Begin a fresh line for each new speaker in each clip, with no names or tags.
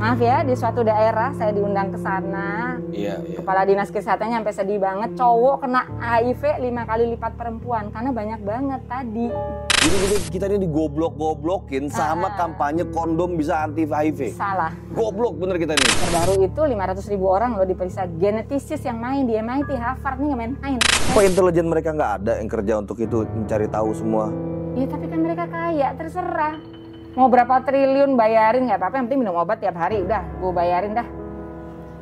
Maaf ya, di suatu daerah saya diundang ke sana.
Iya.
Kepala dinas kesehatannya sampai sedih banget. Cowok kena HIV 5 kali lipat perempuan karena banyak banget tadi.
Jadi kita ini digoblok-goblokin sama kampanye kondom bisa anti HIV.
Salah.
Goblok bener kita nih.
Terbaru itu 500.000 orang loh diperiksa genetisis yang main di MIT, Harvard nih nggak main-main.
Apa intelijen mereka nggak ada yang kerja untuk itu, mencari tahu semua?
Iya tapi kan mereka kaya, terserah. Mau berapa triliun bayarin nggak apa-apa, yang penting minum obat tiap hari, udah gue bayarin dah.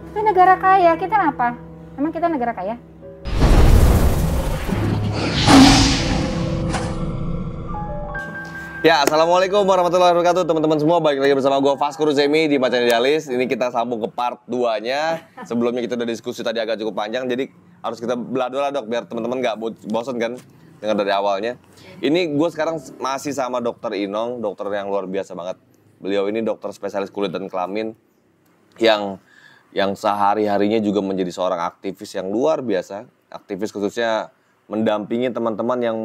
Kita negara kaya, kita apa? Emang kita negara kaya?
Ya, assalamualaikum warahmatullahi wabarakatuh teman-teman semua. Balik lagi bersama gue Vasco Ruzemi di Macan Idealis. Ini kita sambung ke part 2-nya. Sebelumnya kita udah diskusi tadi agak cukup panjang, jadi harus kita belah dulu lah dok, biar teman-teman nggak bosan kan dengar dari awalnya. Ini gue sekarang masih sama dokter Inong, dokter yang luar biasa banget. Beliau ini dokter spesialis kulit dan kelamin yang sehari-harinya juga menjadi seorang aktivis yang luar biasa. Aktivis khususnya mendampingi teman-teman yang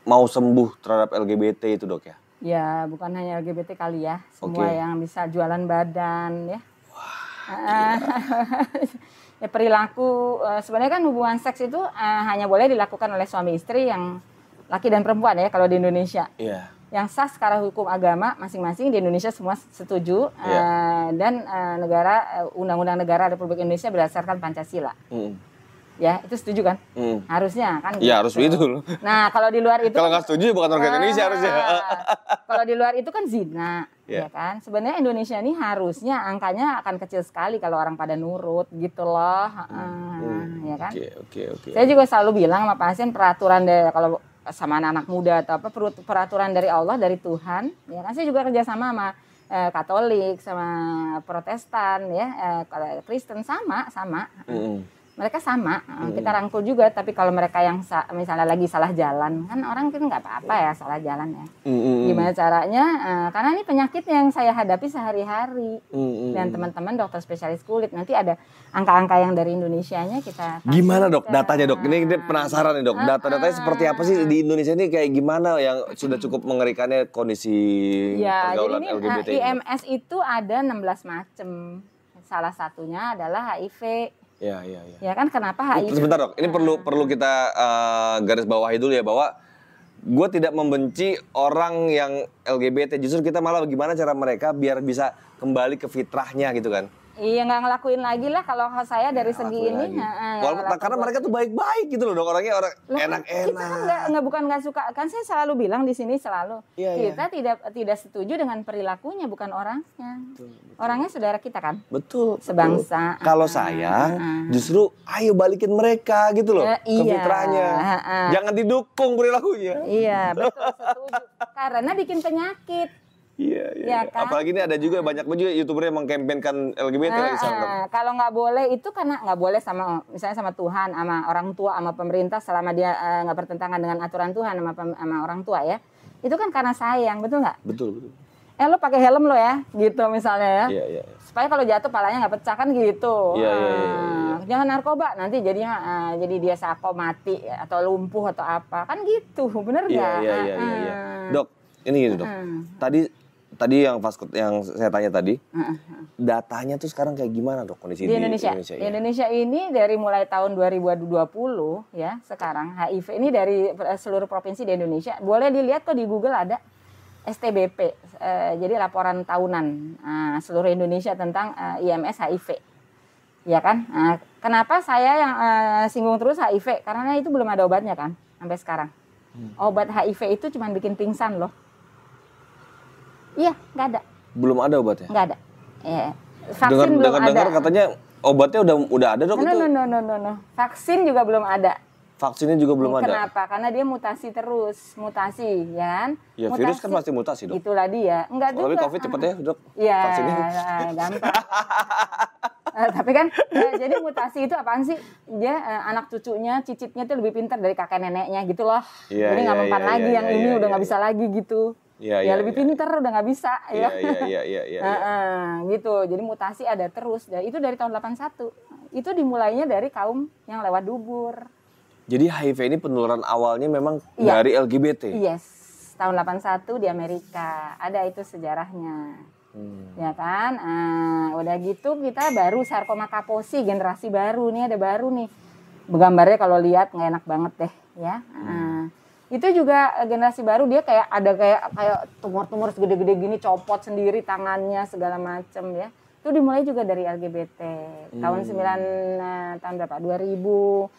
mau sembuh terhadap LGBT itu dok ya?
Ya bukan hanya LGBT kali ya, semua yang bisa jualan badan ya. Wah, ya perilaku, sebenarnya kan hubungan seks itu hanya boleh dilakukan oleh suami istri yang laki dan perempuan ya kalau di Indonesia.
Iya.
Yang sah secara hukum agama masing-masing di Indonesia semua setuju dan undang-undang negara Republik Indonesia berdasarkan Pancasila. Ya, itu setuju kan? Harusnya kan.
Iya, harus itu.
Nah, kalau di luar itu
kalau nggak setuju bukan warga Indonesia harusnya.
Kalau di luar itu kan zina, ya kan? Sebenarnya Indonesia ini harusnya angkanya akan kecil sekali kalau orang pada nurut gitu loh. Ya kan?
Oke.
Saya juga selalu bilang sama pasien peraturan dari kalau sama anak muda atau apa peraturan dari Allah, dari Tuhan, ya kan? Saya juga kerjasama sama Katolik, sama Protestan ya, Kristen sama. Mereka sama, kita rangkul juga, tapi kalau mereka yang misalnya lagi salah jalan, kan orang kan nggak apa-apa ya salah jalan ya. Gimana caranya, karena ini penyakit yang saya hadapi sehari-hari. Dan teman-teman dokter spesialis kulit, nanti ada angka-angka yang dari Indonesianya kita kasih.
Gimana dok datanya dok? Ini penasaran nih dok, data-datanya seperti apa sih di Indonesia ini kayak gimana yang sudah cukup mengerikannya kondisi pergaulan LGBT ini?
IMS itu ada 16 macam, salah satunya adalah HIV.
Iya.
Ya kan kenapa HIV?
Sebentar dok, ini perlu kita garis bawahi dulu ya bahwa gue tidak membenci orang yang LGBT, justru kita malah bagaimana cara mereka biar bisa kembali ke fitrahnya gitu kan?
Iya nggak ngelakuin lagi lah kalau saya dari segi ini.
Karena mereka tuh baik-baik gitu loh dok, orangnya orang enak-enak.
Kita kan bukan nggak suka, kan saya selalu bilang di sini selalu kita tidak setuju dengan perilakunya, bukan orangnya. Betul. Orangnya saudara kita kan.
Betul.
Sebangsa.
Kalau saya justru ayo balikin mereka gitu loh ke fitrahnya. Jangan didukung perilakunya.
Iya betul, setuju. Karena bikin penyakit.
Iya. Kan? Apalagi ini ada juga banyak juga YouTuber yang mengkampanyekan LGBT lagi sana.
Kalau nggak boleh itu karena nggak boleh sama misalnya sama Tuhan, sama orang tua, sama pemerintah selama dia nggak bertentangan dengan aturan Tuhan sama orang tua ya. Itu kan karena sayang, betul nggak? Betul. Lo pakai helm lo ya, gitu misalnya ya.
Iya.
Supaya kalau jatuh palanya nggak pecah kan gitu.
Iya.
Jangan narkoba, nanti jadinya jadi dia sako mati atau lumpuh atau apa, kan gitu, bener nggak?
Iya. Dok, ini gitu dok. Tadi yang saya tanya tadi, datanya tuh sekarang kayak gimana dok kondisi di Indonesia?
Di Indonesia ini dari mulai tahun 2020 ya sekarang HIV ini dari seluruh provinsi di Indonesia. Boleh dilihat kok di Google ada STBP, jadi laporan tahunan seluruh Indonesia tentang IMS HIV. Ya kan? Kenapa saya yang singgung terus HIV? Karena itu belum ada obatnya kan sampai sekarang. Obat HIV itu cuma bikin pingsan loh. Iya, nggak ada. Belum ada obatnya? Nggak ada. Vaksin belum ada.
Dengar katanya obatnya udah ada dok itu?
No. Vaksin juga belum ada.
Vaksinnya juga belum ada?
Kenapa? Karena dia mutasi terus. Mutasi, ya kan?
Ya mutasi, virus kan pasti mutasi dok.
Itulah dia. Enggak juga.
Tapi COVID cepet ya dok?
Iya,
vaksinnya.
gampang. Tapi kan, jadi mutasi itu apaan sih? Dia anak cucunya, cicitnya tuh lebih pintar dari kakek neneknya gitu loh. Jadi nggak mempan lagi, yang ini udah nggak bisa lagi gitu. Ya lebih pintar udah nggak bisa ya. Gitu. Jadi mutasi ada terus. Dan itu dari tahun 81. Itu dimulainya dari kaum yang lewat dubur.
Jadi HIV ini penularan awalnya memang dari LGBT.
Yes. Tahun 81 di Amerika. Ada itu sejarahnya. Ya kan? Udah gitu kita baru sarkoma kaposi generasi baru nih, ada baru nih. Gambarnya kalau lihat nggak enak banget deh ya. Itu juga generasi baru, dia kayak ada kayak tumor-tumor segede-gede gini, copot sendiri tangannya segala macem ya. Itu dimulai juga dari LGBT. Tahun berapa? 2016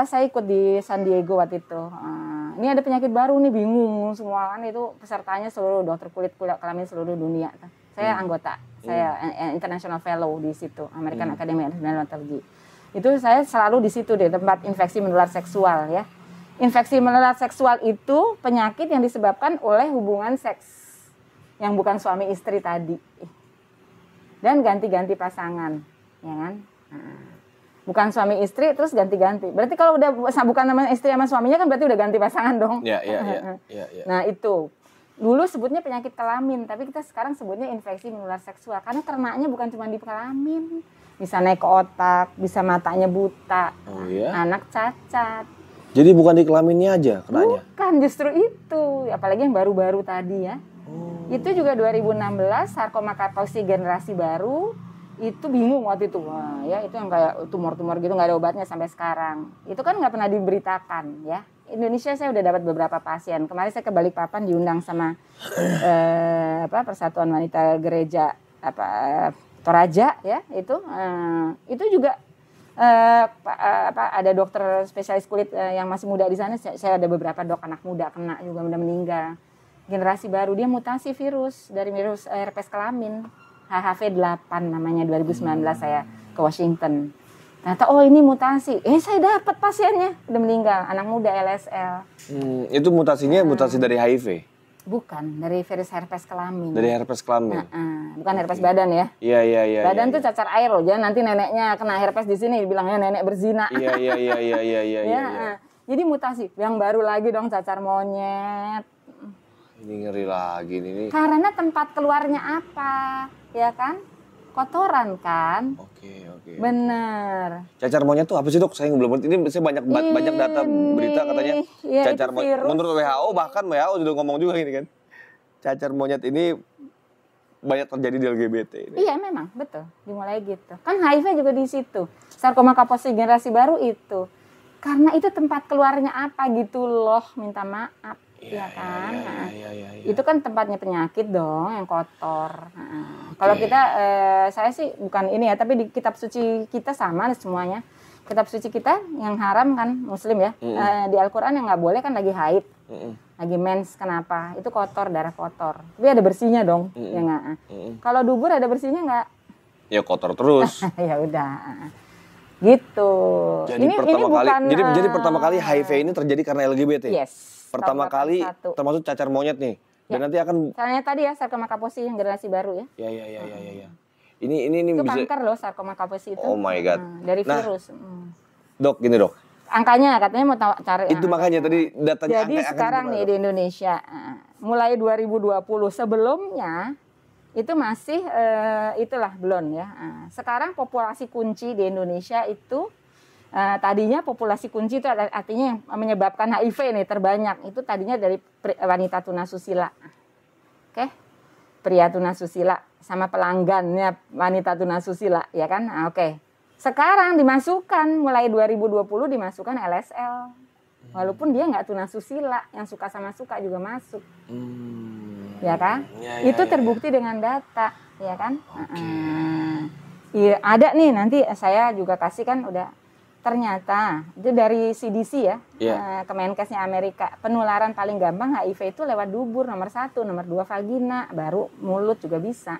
saya ikut di San Diego waktu itu. Ini ada penyakit baru nih, bingung semua kan, itu pesertanya seluruh dokter kulit kelamin seluruh dunia. Saya anggota, saya international fellow di situ, American Academy of Dermatology. Itu saya selalu di situ deh, tempat infeksi menular seksual ya. Infeksi menular seksual itu penyakit yang disebabkan oleh hubungan seks yang bukan suami istri tadi. Dan ganti-ganti pasangan, ya kan? Bukan suami istri terus ganti-ganti. Berarti kalau udah bukan nama istri sama suaminya kan berarti udah ganti pasangan dong.
Iya.
Nah, itu. Dulu sebutnya penyakit kelamin, tapi kita sekarang sebutnya infeksi menular seksual karena kenanya bukan cuma di kelamin. Bisa naik ke otak, bisa matanya buta. Anak cacat.
Jadi bukan di kelaminnya aja kenanya?
Bukan, justru itu. Apalagi yang baru-baru tadi ya. Itu juga 2016, sarkoma kaposi generasi baru. Itu bingung waktu itu. Wah, ya itu yang kayak tumor-tumor gitu nggak ada obatnya sampai sekarang. Itu kan nggak pernah diberitakan ya. Indonesia saya udah dapat beberapa pasien. Kemarin saya ke Balikpapan diundang sama Persatuan Wanita Gereja Toraja ya. Itu juga ada dokter spesialis kulit yang masih muda di sana. Saya ada beberapa dok anak muda kena juga udah meninggal. Generasi baru, dia mutasi virus dari virus herpes kelamin HHV 8 namanya. 2019 saya ke Washington. Ternyata ini mutasi. Saya dapat pasiennya udah meninggal, anak muda LSL.
Itu mutasinya mutasi dari HIV?
Bukan, dari virus herpes kelamin.
Dari herpes kelamin.
Bukan herpes badan ya.
Iya.
Badan tuh cacar air loh. Jangan nanti neneknya kena herpes di sini dibilangnya nenek berzina.
Iya.
Jadi mutasi. Yang baru lagi dong cacar monyet.
Ini ngeri lagi nih.
Karena tempat keluarnya apa? Ya kan? Kotoran kan?
Oke.
Bener.
Cacar monyet tuh apa sih dok? Saya belum ngerti. Ini saya banyak data berita katanya cacar monyet. Menurut WHO bahkan WHO sudah ngomong juga ini kan. Cacar monyet ini banyak terjadi di LGBT ini.
Iya memang betul. Dimulai gitu. Kan HIV juga di situ. Sarkoma kaposi generasi baru itu. Karena itu tempat keluarnya apa gitu loh. Minta maaf. Iya kan?
Iya.
Itu kan tempatnya penyakit dong yang kotor. Kalau kita, saya sih bukan ini ya, tapi di kitab suci kita sama semuanya. Kitab suci kita yang haram kan Muslim ya. Di Al-Quran yang nggak boleh kan lagi haid, lagi mens. Kenapa? Itu kotor, darah kotor. Tapi ada bersihnya dong, ya nggak? Kalau dubur ada bersihnya nggak?
Ya kotor terus.
Ya udah. Gitu.
Jadi jadi pertama kali HIV ini terjadi karena LGBT.
Yes.
Pertama kali termasuk cacar monyet nih. Dan nanti akan
caranya tadi ya sarkoma kaposi yang generasi baru ya.
Iya. Ini
itu
bisa
kanker loh sarkoma kaposi itu.
Oh my god.
Dari virus.
Dok, gini dok.
Angkanya katanya mau cari.
Itu makanya tadi datanya.
Jadi sekarang nih di Indonesia mulai 2020 sebelumnya itu masih itulah belum ya. Sekarang populasi kunci di Indonesia itu tadinya populasi kunci itu artinya yang menyebabkan HIV nih terbanyak itu tadinya dari wanita tunasusila. Oke. Pria tunasusila sama pelanggannya wanita tunasusila ya kan? Oke. Sekarang dimasukkan mulai 2020 dimasukkan LSL. Walaupun dia nggak tunasusila, yang suka sama suka juga masuk. Ya kan? Itu terbukti dengan data, ya kan? Iya, ada nih nanti saya juga kasih kan udah. Ternyata itu dari CDC ya, Kemenkesnya Amerika, penularan paling gampang HIV itu lewat dubur nomor 1, nomor 2 vagina, baru mulut juga bisa.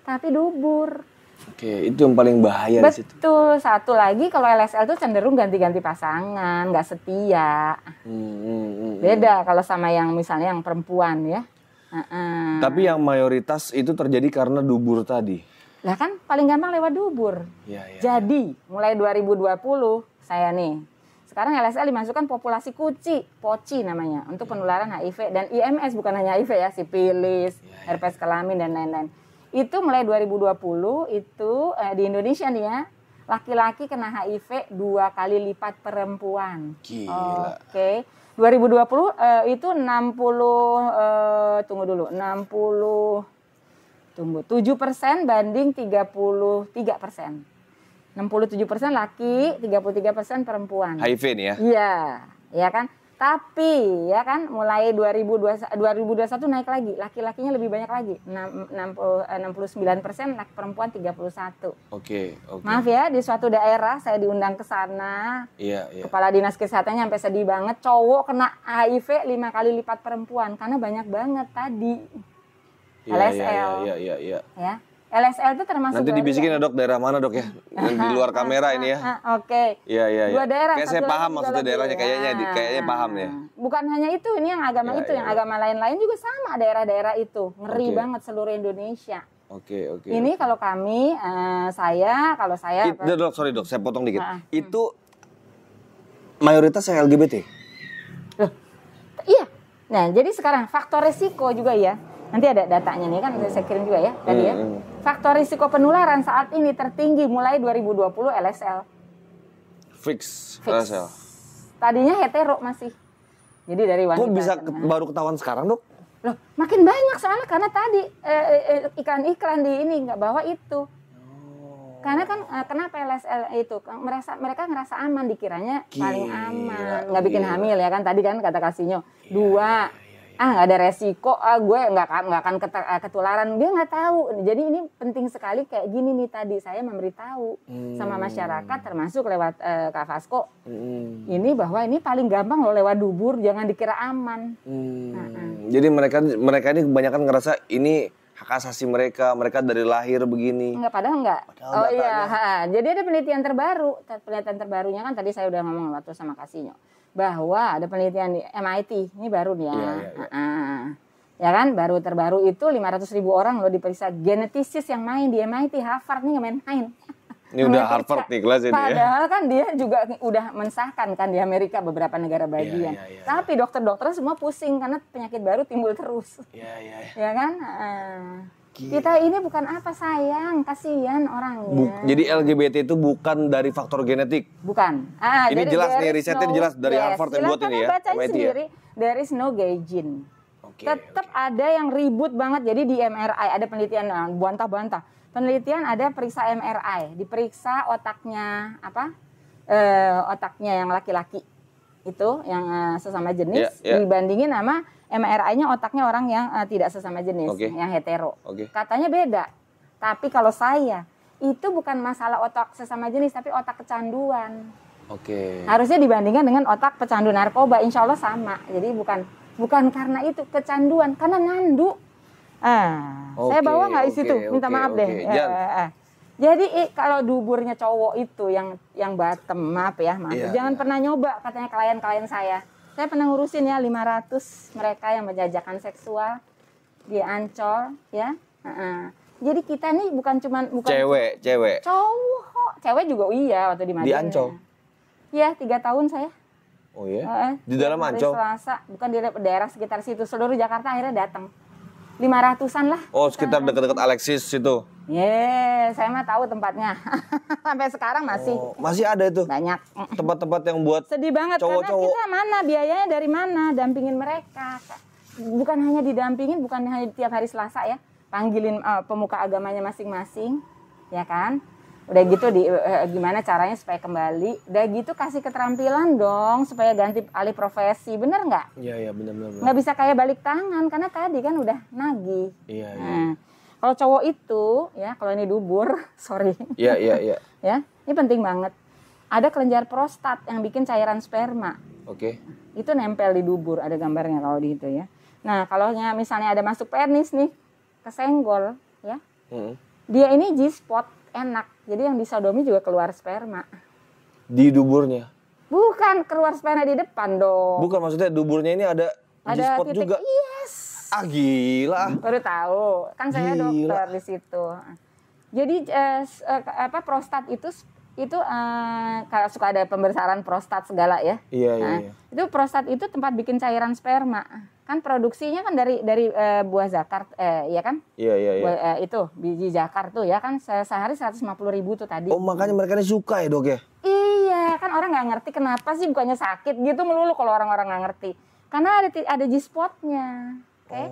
Tapi dubur.
Oke, itu yang paling bahaya di situ.
Betul, satu lagi kalau LSL itu cenderung ganti-ganti pasangan, nggak setia. Beda kalau sama yang misalnya yang perempuan ya.
Tapi yang mayoritas itu terjadi karena dubur tadi.
Lah kan paling gampang lewat dubur. Jadi mulai 2020 saya nih. Sekarang LSL dimasukkan populasi poci namanya untuk penularan HIV dan IMS bukan hanya HIV ya, sifilis, herpes kelamin dan lain-lain. Itu mulai 2020 itu di Indonesia nih ya, laki-laki kena HIV 2 kali lipat perempuan.
Gila.
Oke. 2020 itu 60 tunggu dulu, 60 tumbuh 7% banding 33%. 67% laki, 33% perempuan.
HIV nih ya?
Iya, ya kan? Tapi ya kan mulai 2021 naik lagi, laki-lakinya lebih banyak lagi. 69% laki perempuan 31.
Oke.
Maaf ya, di suatu daerah saya diundang ke sana.
Iya.
Kepala dinas kesehatannya sampai sedih banget, cowok kena HIV 5 kali lipat perempuan karena banyak banget tadi. LSL.
Iya.
Ya. LSL itu termasuk
nanti dibisikin ya dok, daerah mana dok ya? Yang di luar kamera ini ya.
Oke.
Iya.
Dua daerah.
Kayak saya paham maksudnya daerahnya, kayaknya paham ya.
Bukan hanya itu, ini yang agama itu, yang agama lain-lain juga sama daerah-daerah itu. Ngeri banget seluruh Indonesia.
Oke.
Ini kalau kami, kalau saya.
Dok, sorry dok, saya potong dikit. Itu mayoritas yang LGBT?
Loh, iya. Nah, jadi sekarang faktor resiko juga ya. Nanti ada datanya nih kan, saya kirim juga ya tadi ya. Faktor risiko penularan saat ini tertinggi mulai 2020 LSL.
Fix. LSL.
Tadinya hetero masih. Jadi dari wanita.
Kok bisa baru ketahuan sekarang dok?
Loh, makin banyak soalnya karena tadi iklan-iklan di ini nggak bawa itu. Karena kan kenapa LSL itu mereka ngerasa aman, dikiranya paling aman, nggak bikin hamil ya kan, tadi kan kata Kasino. Dua, nggak ada resiko, gue nggak akan ketularan, dia nggak tahu. Jadi ini penting sekali kayak gini nih, tadi saya memberitahu sama masyarakat termasuk lewat Kak Fasko ini bahwa ini paling gampang loh lewat dubur, jangan dikira aman.
Jadi mereka ini kebanyakan ngerasa ini hak asasi mereka dari lahir begini.
Padahal enggak. Oh iya, jadi ada penelitian terbarunya kan tadi saya udah ngomong waktu sama Kasino. Bahwa ada penelitian di MIT, ini baru nih ya. Ya kan, terbaru itu 500.000 orang loh diperiksa genetisis yang main di MIT, Harvard nih nggak main-main.
Ini udah Harvard nih kelas ini.
Padahal kan dia juga udah mensahkan kan di Amerika beberapa negara bagian. Tapi dokter-dokter semua pusing karena penyakit baru timbul terus. Ya kan? Kita ini bukan apa sayang, kasihan orangnya.
Jadi LGBT itu bukan dari faktor genetik?
Bukan.
Ini jelas nih, risetnya jelas dari Harvard yang buat ini ya.
Silakan baca sendiri, there is no gay gene. Tetap ada yang ribut banget, jadi di MRI ada penelitian, bantah-bantah. Penelitian ada periksa MRI, diperiksa otaknya otaknya yang laki-laki itu yang sesama jenis dibandingin sama MRI-nya otaknya orang yang tidak sesama jenis, yang hetero. Katanya beda. Tapi kalau saya itu bukan masalah otak sesama jenis, tapi otak kecanduan. Harusnya dibandingkan dengan otak pecandu narkoba, insya Allah sama. Jadi bukan karena itu kecanduan, karena nandu. Saya bawa nggak di situ, minta maaf deh. Jadi kalau duburnya cowok itu yang bottom, maaf ya, jangan pernah nyoba, katanya klien-klien saya. Saya pernah ngurusin ya 500 mereka yang menjajakan seksual di Ancol ya. Jadi kita nih bukan
cewek,
cowok, cewek juga iya waktu di Madinah.
Di Ancol.
Iya, 3 tahun saya.
Oh iya. Di dalam Ancol.
Selasa, bukan di daerah sekitar situ, seluruh Jakarta akhirnya datang. 500-an lah.
Oh, sekitar dekat-dekat Alexis situ.
Saya mah tahu tempatnya. Sampai sekarang masih.
Masih ada itu.
Banyak.
Tempat-tempat yang buat
sedih banget
cowok-cowok.
Karena kita mana biayanya dari mana dampingin mereka. Bukan hanya didampingin, bukan hanya tiap hari Selasa ya. Panggilin pemuka agamanya masing-masing, ya kan? Udah gitu gimana caranya supaya kembali. Udah gitu kasih keterampilan dong supaya ganti alih profesi. Bener nggak?
Iya benar.
Nggak bisa kayak balik tangan karena tadi kan udah nagih.
Iya.
Kalau cowok itu ya, kalau ini dubur, sorry.
Iya.
Ya, ini penting banget. Ada kelenjar prostat yang bikin cairan sperma. Itu nempel di dubur, ada gambarnya kalau di itu ya. Nah, kalau misalnya ada masuk penis nih, kesenggol ya. Dia ini G-spot enak. Jadi yang disodomi juga keluar sperma.
Di duburnya?
Bukan keluar sperma di depan dong.
Bukan, maksudnya duburnya ini ada G-spot
titik,
juga?
Yes.
Gila.
Baru tahu. Kan saya dokter di situ. Jadi prostat itu kalau suka ada pembesaran prostat segala ya.
Iya.
Itu prostat itu tempat bikin cairan sperma. Kan produksinya kan dari buah zakar, ya kan?
Iya.
Itu biji zakar tuh ya kan sehari 150.000 tuh tadi.
Oh, makanya mereka ini suka ya dok ya?
Iya, kan orang nggak ngerti kenapa sih bukannya sakit gitu melulu kalau orang-orang nggak ngerti. Karena ada G-spotnya, oke?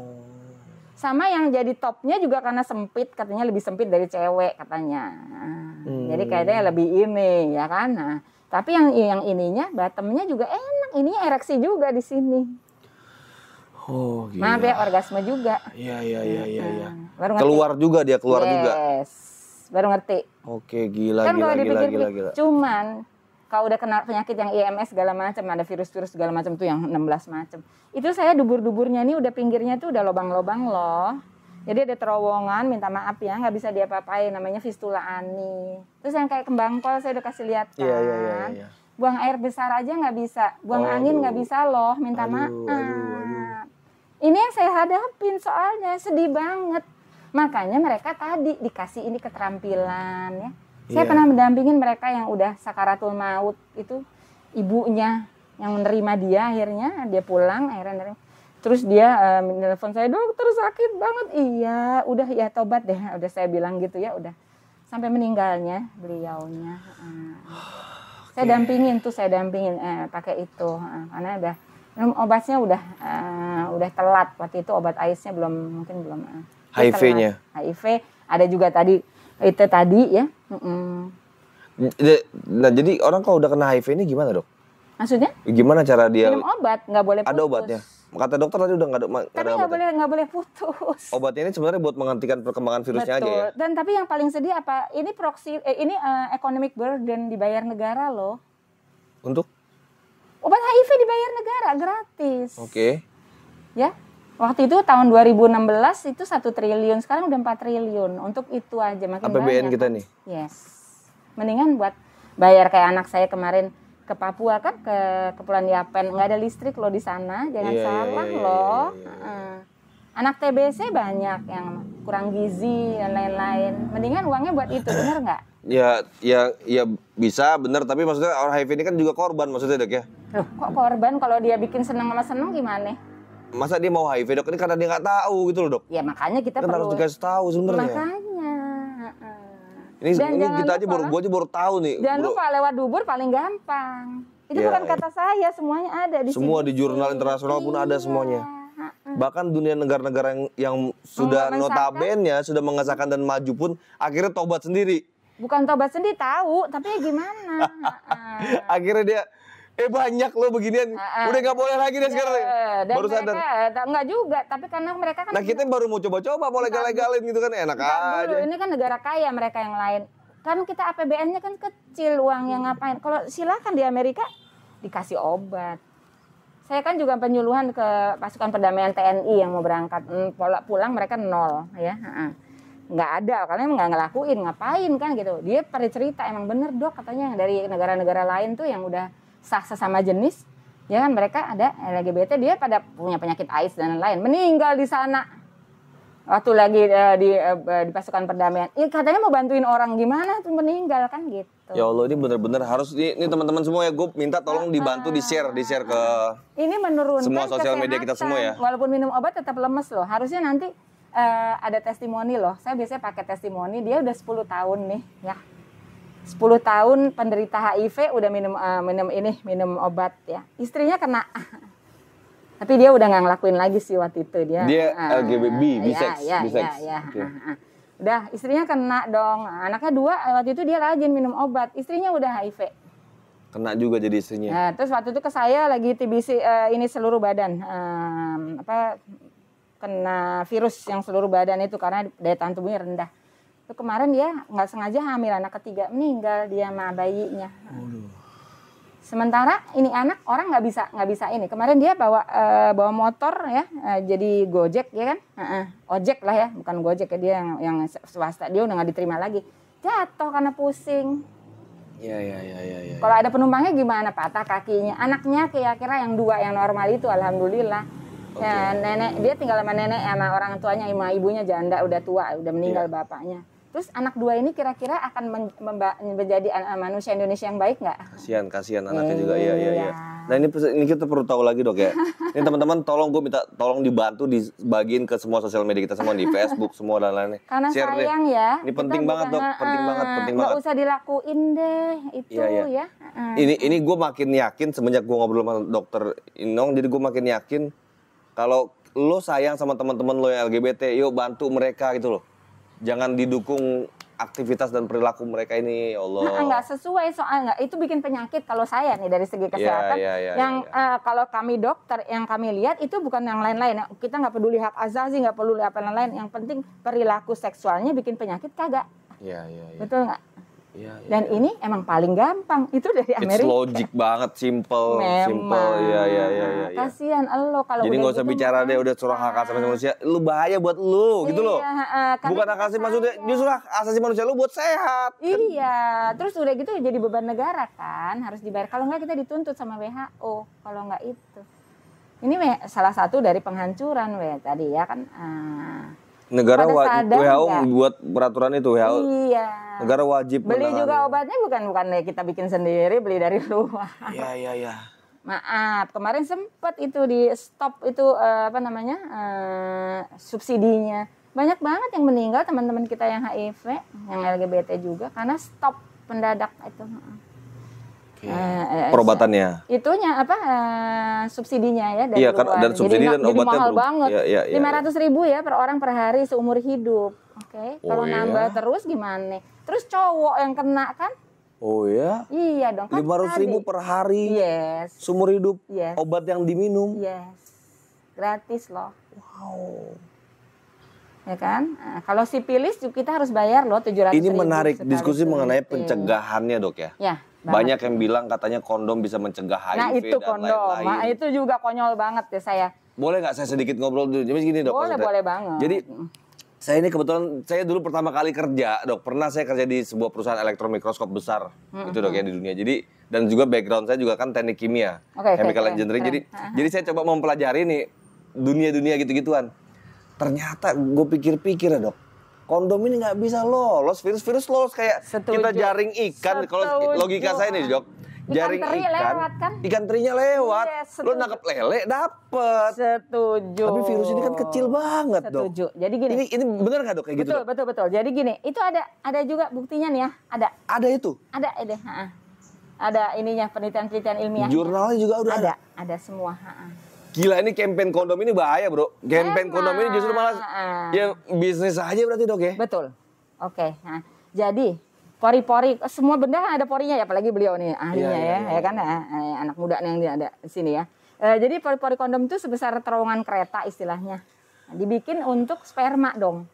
Sama yang jadi topnya juga karena sempit, katanya lebih sempit dari cewek katanya. Jadi kayaknya lebih ini ya kan. Nah, tapi yang ininya bottomnya juga enak, ininya ereksi juga di sini.
Oh, gila.
Maaf ya, orgasme juga.
Iya.
Baru ngerti.
Keluar juga dia, keluar juga.
Yes. Baru ngerti.
Oke, gila.
Kan kalau dipikir-pikir, cuman kalau udah kena penyakit yang IMS segala macam, ada virus-virus segala macam tuh yang 16 macam. Itu saya dubur-duburnya ini udah pinggirnya tuh udah lobang-lobang loh. Jadi ada terowongan, minta maaf ya, nggak bisa diapa-apain, namanya fistula ani. Terus yang kayak kembang kol saya udah kasih lihat kan.
Iya.
Buang air besar aja nggak bisa, buang angin nggak bisa loh, minta maaf. Ini yang saya hadapin soalnya, sedih banget. Makanya mereka tadi dikasih ini keterampilan ya. Saya pernah mendampingin mereka yang udah sakaratul maut itu, ibunya yang menerima dia, akhirnya dia pulang, akhirnya terus dia menelpon saya, dokter sakit banget. Iya, udah ya tobat deh, udah saya bilang gitu ya, udah sampai meninggalnya beliaunya. Saya dampingin pakai itu, karena udah minum obatnya udah telat waktu itu, obat AIDS-nya belum
HIV-nya.
HIV ada juga tadi itu tadi ya.
Nah, jadi orang kalau udah kena HIV ini gimana, Dok?
Maksudnya?
Gimana cara dia?
Minum obat, nggak boleh putus.
Ada obatnya. Kata dokter tadi udah nggak ada.
Tapi nggak boleh putus.
Obatnya ini sebenarnya buat menghentikan perkembangan virusnya. Betul. Aja ya.
Dan tapi yang paling sedih apa? Ini economic burden dibayar negara loh.
Untuk?
Obat HIV dibayar negara gratis.
Oke.
Ya. Waktu itu tahun 2016 itu 1 triliun, sekarang udah 4 triliun. Untuk itu aja makin
APBN
banyak.
kita nih.
Yes. Mendingan buat bayar kayak anak saya kemarin ke Papua kan, ke Kepulauan Yapen, nggak ada listrik loh di sana, jangan salah loh. Anak TBC banyak yang kurang gizi dan lain-lain. Mendingan uangnya buat itu, bener nggak?
Ya bisa bener, tapi maksudnya orang HIV ini kan juga korban maksudnya, Dok ya.
Loh, kok korban? Kalau dia bikin seneng sama seneng gimana?
Masa dia mau HIV, Dok? Ini karena dia nggak tahu gitu loh, Dok.
Ya makanya kita
kan
perlu
harus dikasih tahu sebenarnya.
Makanya.
Ini kita aja gue baru tahu nih.
Jangan lupa lewat dubur paling gampang. Itu bukan kata saya, semuanya ada di sini.
Semua di jurnal internasional pun ada semuanya. Bahkan dunia negara-negara yang sudah notabene sudah mengesahkan dan maju pun akhirnya tobat sendiri.
Bukan tobat sendiri, tahu, tapi gimana?
Akhirnya dia banyak loh beginian. Udah nggak boleh lagi deh sekarang.
Baru sadar. Enggak juga, tapi karena mereka kan.
Nah, kita baru mau coba-coba mau legal-legalin gitu kan, enak aja.
Dulu, ini kan negara kaya mereka yang lain. Kan kita APBN-nya kan kecil, uangnya ngapain? Kalau silakan di Amerika dikasih obat. Saya kan juga penyuluhan ke pasukan perdamaian TNI yang mau berangkat, pulang mereka 0 ya. Nggak ada, karena emang nggak ngelakuin, ngapain kan gitu. Dia pada cerita emang bener, Dok, katanya dari negara-negara lain tuh yang udah sah sesama jenis, ya kan mereka ada LGBT, dia pada punya penyakit AIDS dan lain-lain, meninggal di sana waktu lagi di pasukan perdamaian. Katanya mau bantuin orang, gimana tuh meninggal kan gitu.
Ya Allah, ini bener-bener harus ini teman-teman semua ya, gue minta tolong dibantu di share ke
ini menurunkan
semua sosial media kita semua ya.
Walaupun minum obat tetap lemes loh, harusnya nanti ada testimoni loh. Saya biasanya pakai testimoni, dia udah 10 tahun nih ya. 10 tahun penderita HIV udah minum obat ya. Istrinya kena. Tapi dia udah nggak ngelakuin lagi sih waktu itu dia.
Dia LGBT, bisex.
Okay. Udah istrinya kena dong. Anaknya 2, waktu itu dia rajin minum obat. Istrinya udah HIV.
Kena juga jadi istrinya.
Nah, terus waktu itu ke saya lagi TBC ini seluruh badan kena virus yang seluruh badan itu karena daya tahan tubuhnya rendah. Itu kemarin dia nggak sengaja hamil anak ketiga, meninggal dia sama bayinya. Sementara ini anak orang nggak bisa ini. Kemarin dia bawa motor ya, jadi Gojek ya kan, ojek lah ya, bukan Gojek ya, dia yang swasta, dia udah nggak diterima lagi, jatuh karena pusing.
Ya.
Kalau ada penumpangnya gimana, patah kakinya. Anaknya kira-kira yang 2 yang normal itu, alhamdulillah. Okay. Ya, nenek dia tinggal sama nenek sama orang tuanya, sama ibunya janda udah tua, udah meninggal bapaknya. Terus anak 2 ini kira-kira akan menjadi manusia Indonesia yang baik nggak?
Kasihan anaknya juga, iya. Nah ini kita perlu tahu lagi, Dok ya. Ini teman-teman tolong gue minta tolong dibantu dibagiin ke semua sosial media kita semua, di Facebook semua dan lain-lain.
Karena
share
sayang
deh.
Ya.
Ini penting banget, Dok, penting banget.
Nggak usah dilakuin deh itu ya.
Ini gue makin yakin semenjak gue ngobrol sama Dokter Inong, jadi gue makin yakin kalau lo sayang sama teman-teman lo yang LGBT, yuk bantu mereka gitu loh. Jangan didukung aktivitas dan perilaku mereka ini, ya Allah.
Nggak sesuai soalnya, itu bikin penyakit kalau saya nih dari segi kesehatan. Kalau kami dokter yang kami lihat itu bukan yang lain-lain. Kita nggak peduli hak asasi, nggak peduli apa yang lain. Yang penting perilaku seksualnya bikin penyakit kagak.
Iya.
Betul nggak?
Iya.
Dan ini emang paling gampang. Itu dari Amerika.
It's logic banget, simple. Iya.
Kasihan lo kalau
jadi nggak usah
gitu,
bicara deh udah suruh hak asasi manusia, lu bahaya buat lu gitu loh. Bukan hak asasi manusia, justru hak asasi manusia lu buat sehat.
Iya, terus udah gitu jadi beban negara kan, harus dibayar. Kalau nggak kita dituntut sama WHO, kalau nggak itu. Ini salah satu dari penghancuran tadi ya kan.
Negara WHO buat peraturan itu WHO.
Iya.
Negara wajib
beli juga obatnya bukan kita bikin sendiri, beli dari luar.
Iya.
Maaf, kemarin sempat itu di stop itu subsidinya. Banyak banget yang meninggal teman-teman kita yang HIV, yang LGBT juga karena stop mendadak itu.
Perobatannya.
Itunya subsidinya ya dari luar.
Kan, dan subsidi dan obatnya
mahal banget.
Iya.
500.000 ya per orang per hari seumur hidup. Oke. Kalau nambah terus gimana? Terus cowok yang kena kan?
Oh ya?
Iya dong.
500.000 per hari.
Yes.
Seumur hidup.
Yes.
Obat yang diminum.
Yes. Gratis loh.
Wow.
Ya kan? Nah, kalau sipilis kita harus bayar loh 700.000.
Ini menarik diskusi mengenai pencegahannya dok ya.
Ya.
Banyak yang bilang katanya kondom bisa mencegah HIV
nah, itu
dan
kondom.
lain-lain.
Nah, itu juga konyol banget ya saya.
Boleh nggak saya sedikit ngobrol dulu? Jadi gini dok.
Boleh banget.
Jadi saya ini kebetulan saya dulu pertama kali kerja dok. Pernah saya kerja di sebuah perusahaan elektron mikroskop besar itu dok ya di dunia. Jadi dan juga background saya juga kan teknik kimia, chemical engineering. Jadi saya coba mempelajari nih dunia gitu-gituan. Ternyata gue pikir-pikir ya dok. Kondom ini nggak bisa lolos, virus lolos kayak kita jaring ikan. Kalau logika saya nih dok, jaring ikan terinya lewat, lo nangkep lele dapet.
Setuju.
Tapi virus ini kan kecil banget dok.
Setuju. Jadi gini.
Ini bener nggak dok kayak gitu?
Betul. Jadi gini, itu ada juga buktinya nih ya, ada.
Ada itu?
Ada ininya penelitian ilmiah.
Jurnalnya juga udah ada.
Ada semua.
Gila ini campaign kondom ini bahaya bro. Campaign kondom ini justru malah ya bisnis aja berarti dok ya.
Betul. Oke. Nah, jadi pori-pori semua benda kan ada porinya ya, apalagi beliau nih ahlinya ya kan anak muda yang ada di sini ya. Jadi pori-pori kondom itu sebesar terowongan kereta istilahnya. Nah, dibikin untuk sperma dong.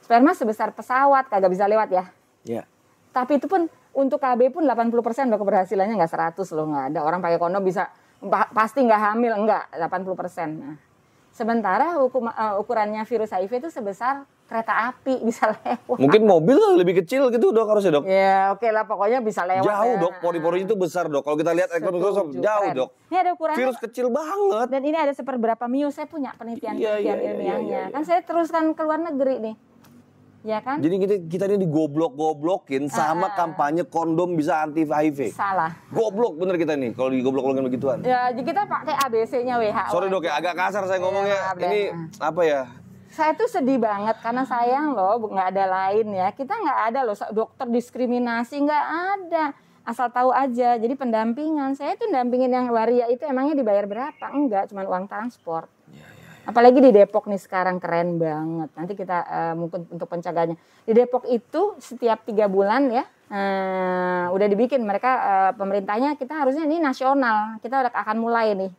Sperma sebesar pesawat kagak bisa lewat ya.
Iya.
Tapi itu pun untuk KB pun 80% loh keberhasilannya, nggak 100 loh, nggak ada orang pakai kondom bisa pasti nggak hamil, enggak 80%. Nah, sementara ukurannya virus HIV itu sebesar kereta api bisa lewat.
Mungkin mobil lebih kecil gitu dok harusnya dok.
Ya oke lah pokoknya bisa lewat.
Jauh dok, pori-pori itu besar dok. Kalau kita lihat elektron mikroskop jauh dok.
Ini ada ukurannya. Virus
kecil banget.
Dan ini ada seperberapa mio, saya punya penelitian ilmiahnya. Kan saya teruskan ke luar negeri nih. Ya kan?
Jadi kita ini digoblok-goblokin sama kampanye kondom bisa anti HIV.
Salah.
Goblok bener kita nih kalau digoblok-goblokin begituan.
Ya, kita pakai ABC-nya WHO.
Sorry dok ya, agak kasar saya ngomongnya. Ini apa ya?
Saya tuh sedih banget karena sayang loh, nggak ada lain ya. Kita nggak ada loh dokter diskriminasi, nggak ada. Asal tahu aja. Jadi pendampingan, saya tuh dampingin yang waria itu emangnya dibayar berapa? Enggak, cuma uang transport. Apalagi di Depok nih sekarang keren banget. Nanti kita mungkin untuk pencegahannya. Di Depok itu setiap 3 bulan ya udah dibikin mereka pemerintahnya kita harusnya ini nasional. Kita udah akan mulai nih.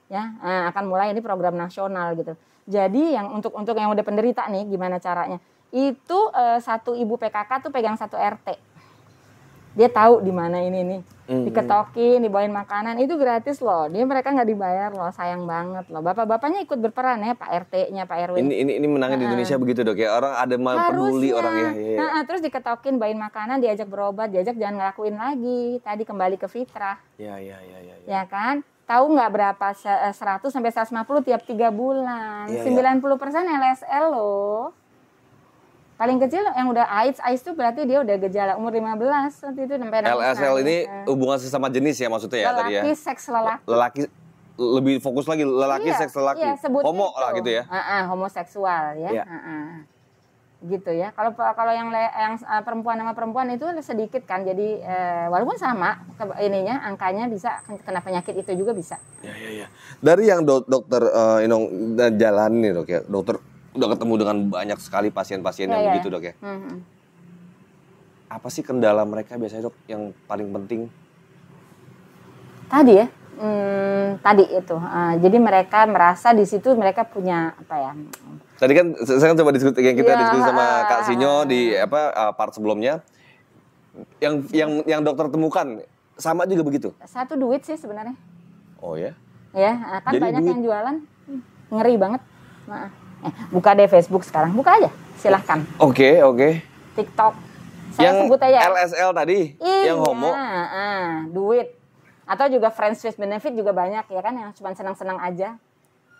Ya, akan mulai ini program nasional gitu. Jadi yang untuk yang udah penderita nih gimana caranya? Itu satu ibu PKK tuh pegang satu RT. Dia tahu di mana ini nih. Diketokin, dibawain makanan, itu gratis loh. Mereka nggak dibayar loh, sayang banget loh. Bapak-bapaknya ikut berperan ya, Pak RT-nya, Pak RW.
Ini menangin di Indonesia begitu dok ya. Orang ada peduli orang ya.
Terus diketokin, bawain makanan, diajak berobat, diajak jangan ngelakuin lagi. Tadi kembali ke fitrah.
Iya.
Ya kan? Tahu nggak berapa 100 sampai 150 tiap 3 bulan. 90% LSL loh. Paling kecil yang udah AIDS itu berarti dia udah gejala umur 15 waktu itu sampai
LSL ini hubungan sesama jenis ya maksudnya ya tadi ya.
Lelaki seks lelaki.
Lelaki lebih fokus lagi lelaki seks lelaki.
Iya,
homo
itu.
lah gitu ya.
Homoseksual ya. gitu ya. Kalau yang perempuan sama perempuan itu sedikit kan, jadi walaupun sama ininya angkanya bisa kena penyakit itu juga bisa.
Ya. Dari yang dokter Inong jalan nih dok ya, dokter udah ketemu dengan banyak sekali pasien-pasien yang begitu dok ya. Apa sih kendala mereka biasanya dok yang paling penting?
Tadi ya, tadi itu. Jadi mereka merasa di situ mereka punya apa ya?
Tadi kan saya coba diskusi sama Kak Sinyo di part sebelumnya. Yang dokter temukan sama juga begitu.
Satu duit sih sebenarnya.
Oh ya?
Ya, kan
jadi
banyak
duit.
yang jualan. Ngeri banget. Buka deh Facebook sekarang. Buka aja. Silahkan.
Oke.
TikTok. Saya
yang
sebut aja.
LSL tadi, yang homo.
Duit. Atau juga friends with benefit juga banyak ya kan, yang cuma senang-senang aja.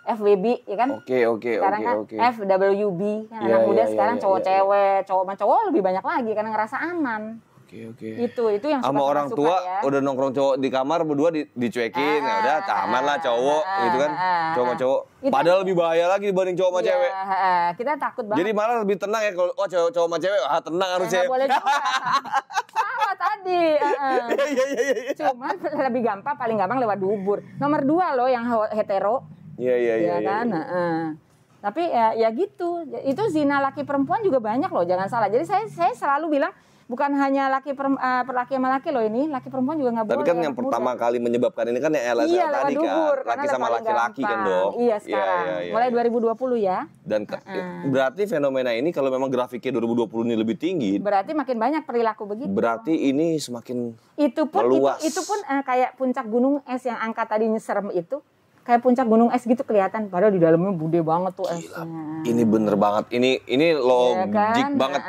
FWB ya kan?
Oke.
Sekarang kan FWB kan anak muda sekarang cowok cewek, cowok sama cowok lebih banyak lagi karena ngerasa aman.
Oke.
Itu yang
sama orang tua
ya.
udah nongkrong cowok di kamar berdua dicuekin, ya udah aman lah cowok gitu kan. Cowok sama cowok. Padahal lebih bahaya lagi dibanding cowok sama cewek.
Kita takut banget.
Jadi malah lebih tenang ya kalau cowok sama cewek, tenang harusnya.
Boleh juga. Salah tadi.
Iya.
Cuman lebih gampang, paling gampang lewat dubur. Nomor 2 loh yang hetero.
Iya
kan. Tapi ya gitu. Itu zina laki perempuan juga banyak loh, jangan salah. Jadi saya selalu bilang bukan hanya laki sama laki loh ini, laki perempuan juga nggak boleh.
Tapi kan yang pertama kali menyebabkan ini kan yang LSL tadi
dubur,
kan, laki sama laki-laki kan dok.
Iya sekarang, mulai 2020 ya.
Dan berarti fenomena ini kalau memang grafiknya 2020 ini lebih tinggi,
berarti makin banyak perilaku begitu.
Berarti ini semakin
meluas. Itu pun kayak puncak gunung es yang angka tadinya serem itu. Kayak puncak gunung es gitu kelihatan, padahal di dalamnya bude banget tuh esnya.
Ini bener banget, ini logik
kan?
banget.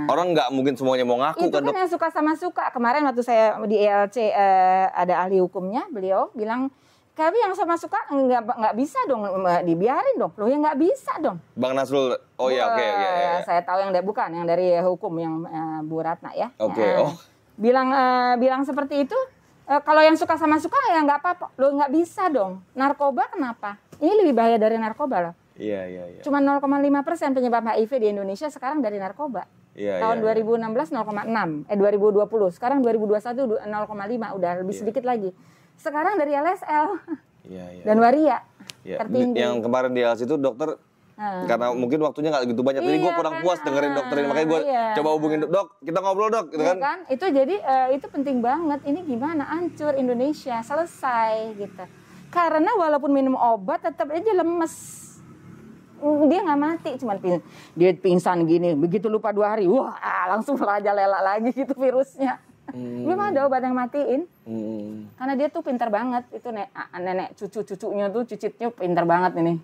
Orang nggak mungkin semuanya mau ngaku
itu kan yang suka sama suka. Kemarin waktu saya di ELC ada ahli hukumnya, beliau bilang, tapi yang sama suka nggak bisa dong, dibiarin dong. Loh ya nggak bisa dong.
Bang Nasrul, oke.
Saya tahu yang bukan yang dari hukum yang Bu Ratna ya.
Oke.
Bilang seperti itu. Kalau yang suka sama suka ya nggak apa-apa. Lo nggak bisa dong. Narkoba kenapa? Ini lebih bahaya dari narkoba loh.
Iya.
Cuma 0,5% penyebab HIV di Indonesia sekarang dari narkoba. Tahun 2016 0,6. 2020. Sekarang 2021 0,5. Udah lebih sedikit lagi. Sekarang dari LSL. Dan waria. Tertinggi.
Yang kemarin di LSL itu dokter karena mungkin waktunya nggak gitu banyak. Jadi gue kurang puas dengerin dokter ini. Makanya gue coba hubungin dok. Kita ngobrol dok. Gitu kan?
Itu jadi itu penting banget. Ini gimana? Hancur Indonesia. Selesai gitu. Karena walaupun minum obat tetap aja lemes. Dia nggak mati. Cuman dia pingsan gini. Begitu lupa 2 hari. Wah langsung merajalela lagi gitu virusnya. Belum ada obat yang matiin. Karena dia tuh pintar banget. Itu nenek cucunya tuh cicitnya pintar banget ini.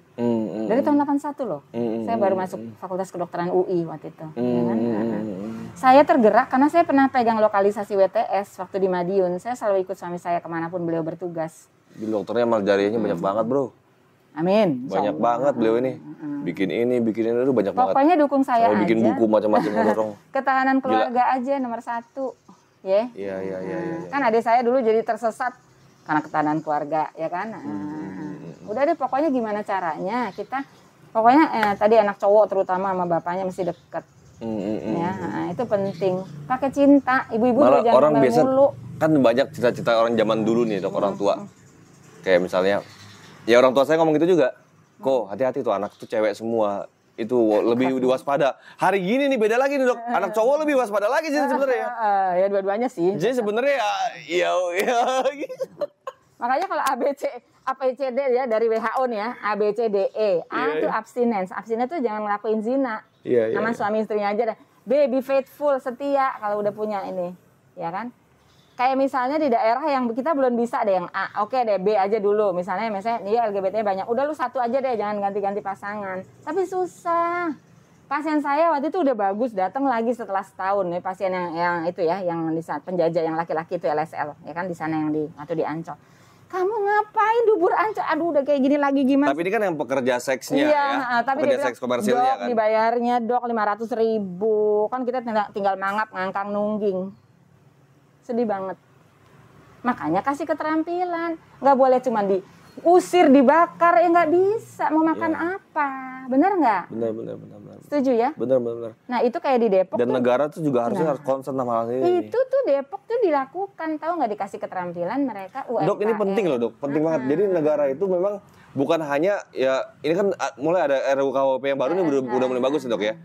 Dari tahun 81 loh. Saya baru masuk Fakultas Kedokteran UI waktu itu. Saya tergerak karena saya pernah pegang lokalisasi WTS waktu di Madiun. Saya selalu ikut suami saya kemanapun beliau bertugas.
Di dokternya malah jarinya banyak banget bro.
Amin.
Banyak banget beliau ini. Bikin ini itu banyak banget.
Pokoknya dukung saya aja.
Bikin buku macam-macam dorong.
Ketahanan keluarga aja nomor 1. Iya. Kan adik saya dulu jadi tersesat karena ketahanan keluarga, ya kan. Udah deh pokoknya gimana caranya kita, pokoknya tadi anak cowok terutama sama bapaknya mesti deket. Ya, itu penting. Pakai cinta, ibu-ibu juga jangan
orang biasa
mulu.
Kan banyak cita-cita orang zaman dulu nih dok, orang tua. Kayak misalnya, ya orang tua saya ngomong gitu juga. Kok hati-hati tuh anak tuh cewek semua. Itu lebih diwaspada. Hari gini nih beda lagi nih dok. Anak cowok lebih waspada lagi sih sebenarnya.
Ya dua-duanya sih.
Jadi sebenarnya ya.
Makanya kalau ABCD ya dari WHO nih ya, ABCDE. A itu abstinence. Abstinence tuh jangan ngelakuin zina. Sama suami istrinya aja deh. B, be faithful, setia kalau udah punya ini, ya kan? Kayak misalnya di daerah yang kita belum bisa deh yang A, oke deh B aja dulu. Misalnya dia LGBT banyak, udah lu satu aja deh, jangan ganti-ganti pasangan. Tapi susah. Pasien saya waktu itu udah bagus, datang lagi setelah setahun nih pasien yang itu ya, yang di saat penjajah yang laki-laki itu LSL, ya kan di sana yang di Ancol. Kamu ngapain dubur Ancol? Aduh udah kayak gini lagi gimana?
Tapi ini kan yang pekerja seksnya
tapi
pekerja seks komersilnya kan.
Dibayarnya dok 500.000, kan kita tinggal mangap ngangkang nungging. Sedih banget. Makanya kasih keterampilan. Nggak boleh cuma diusir, dibakar. Ya nggak bisa. Mau makan apa? benar nggak?
Benar.
Setuju ya?
Benar.
Nah itu kayak di Depok
Dan
tuh,
negara tuh juga harusnya harus concern sama hal ini.
itu tuh Depok tuh dilakukan, tahu nggak, dikasih keterampilan mereka UMKM.
Dok, ini penting loh dok, penting banget. Jadi negara itu memang bukan hanya ya, ini kan mulai ada RUU KUHP yang baru nih udah mulai bagus dok ya.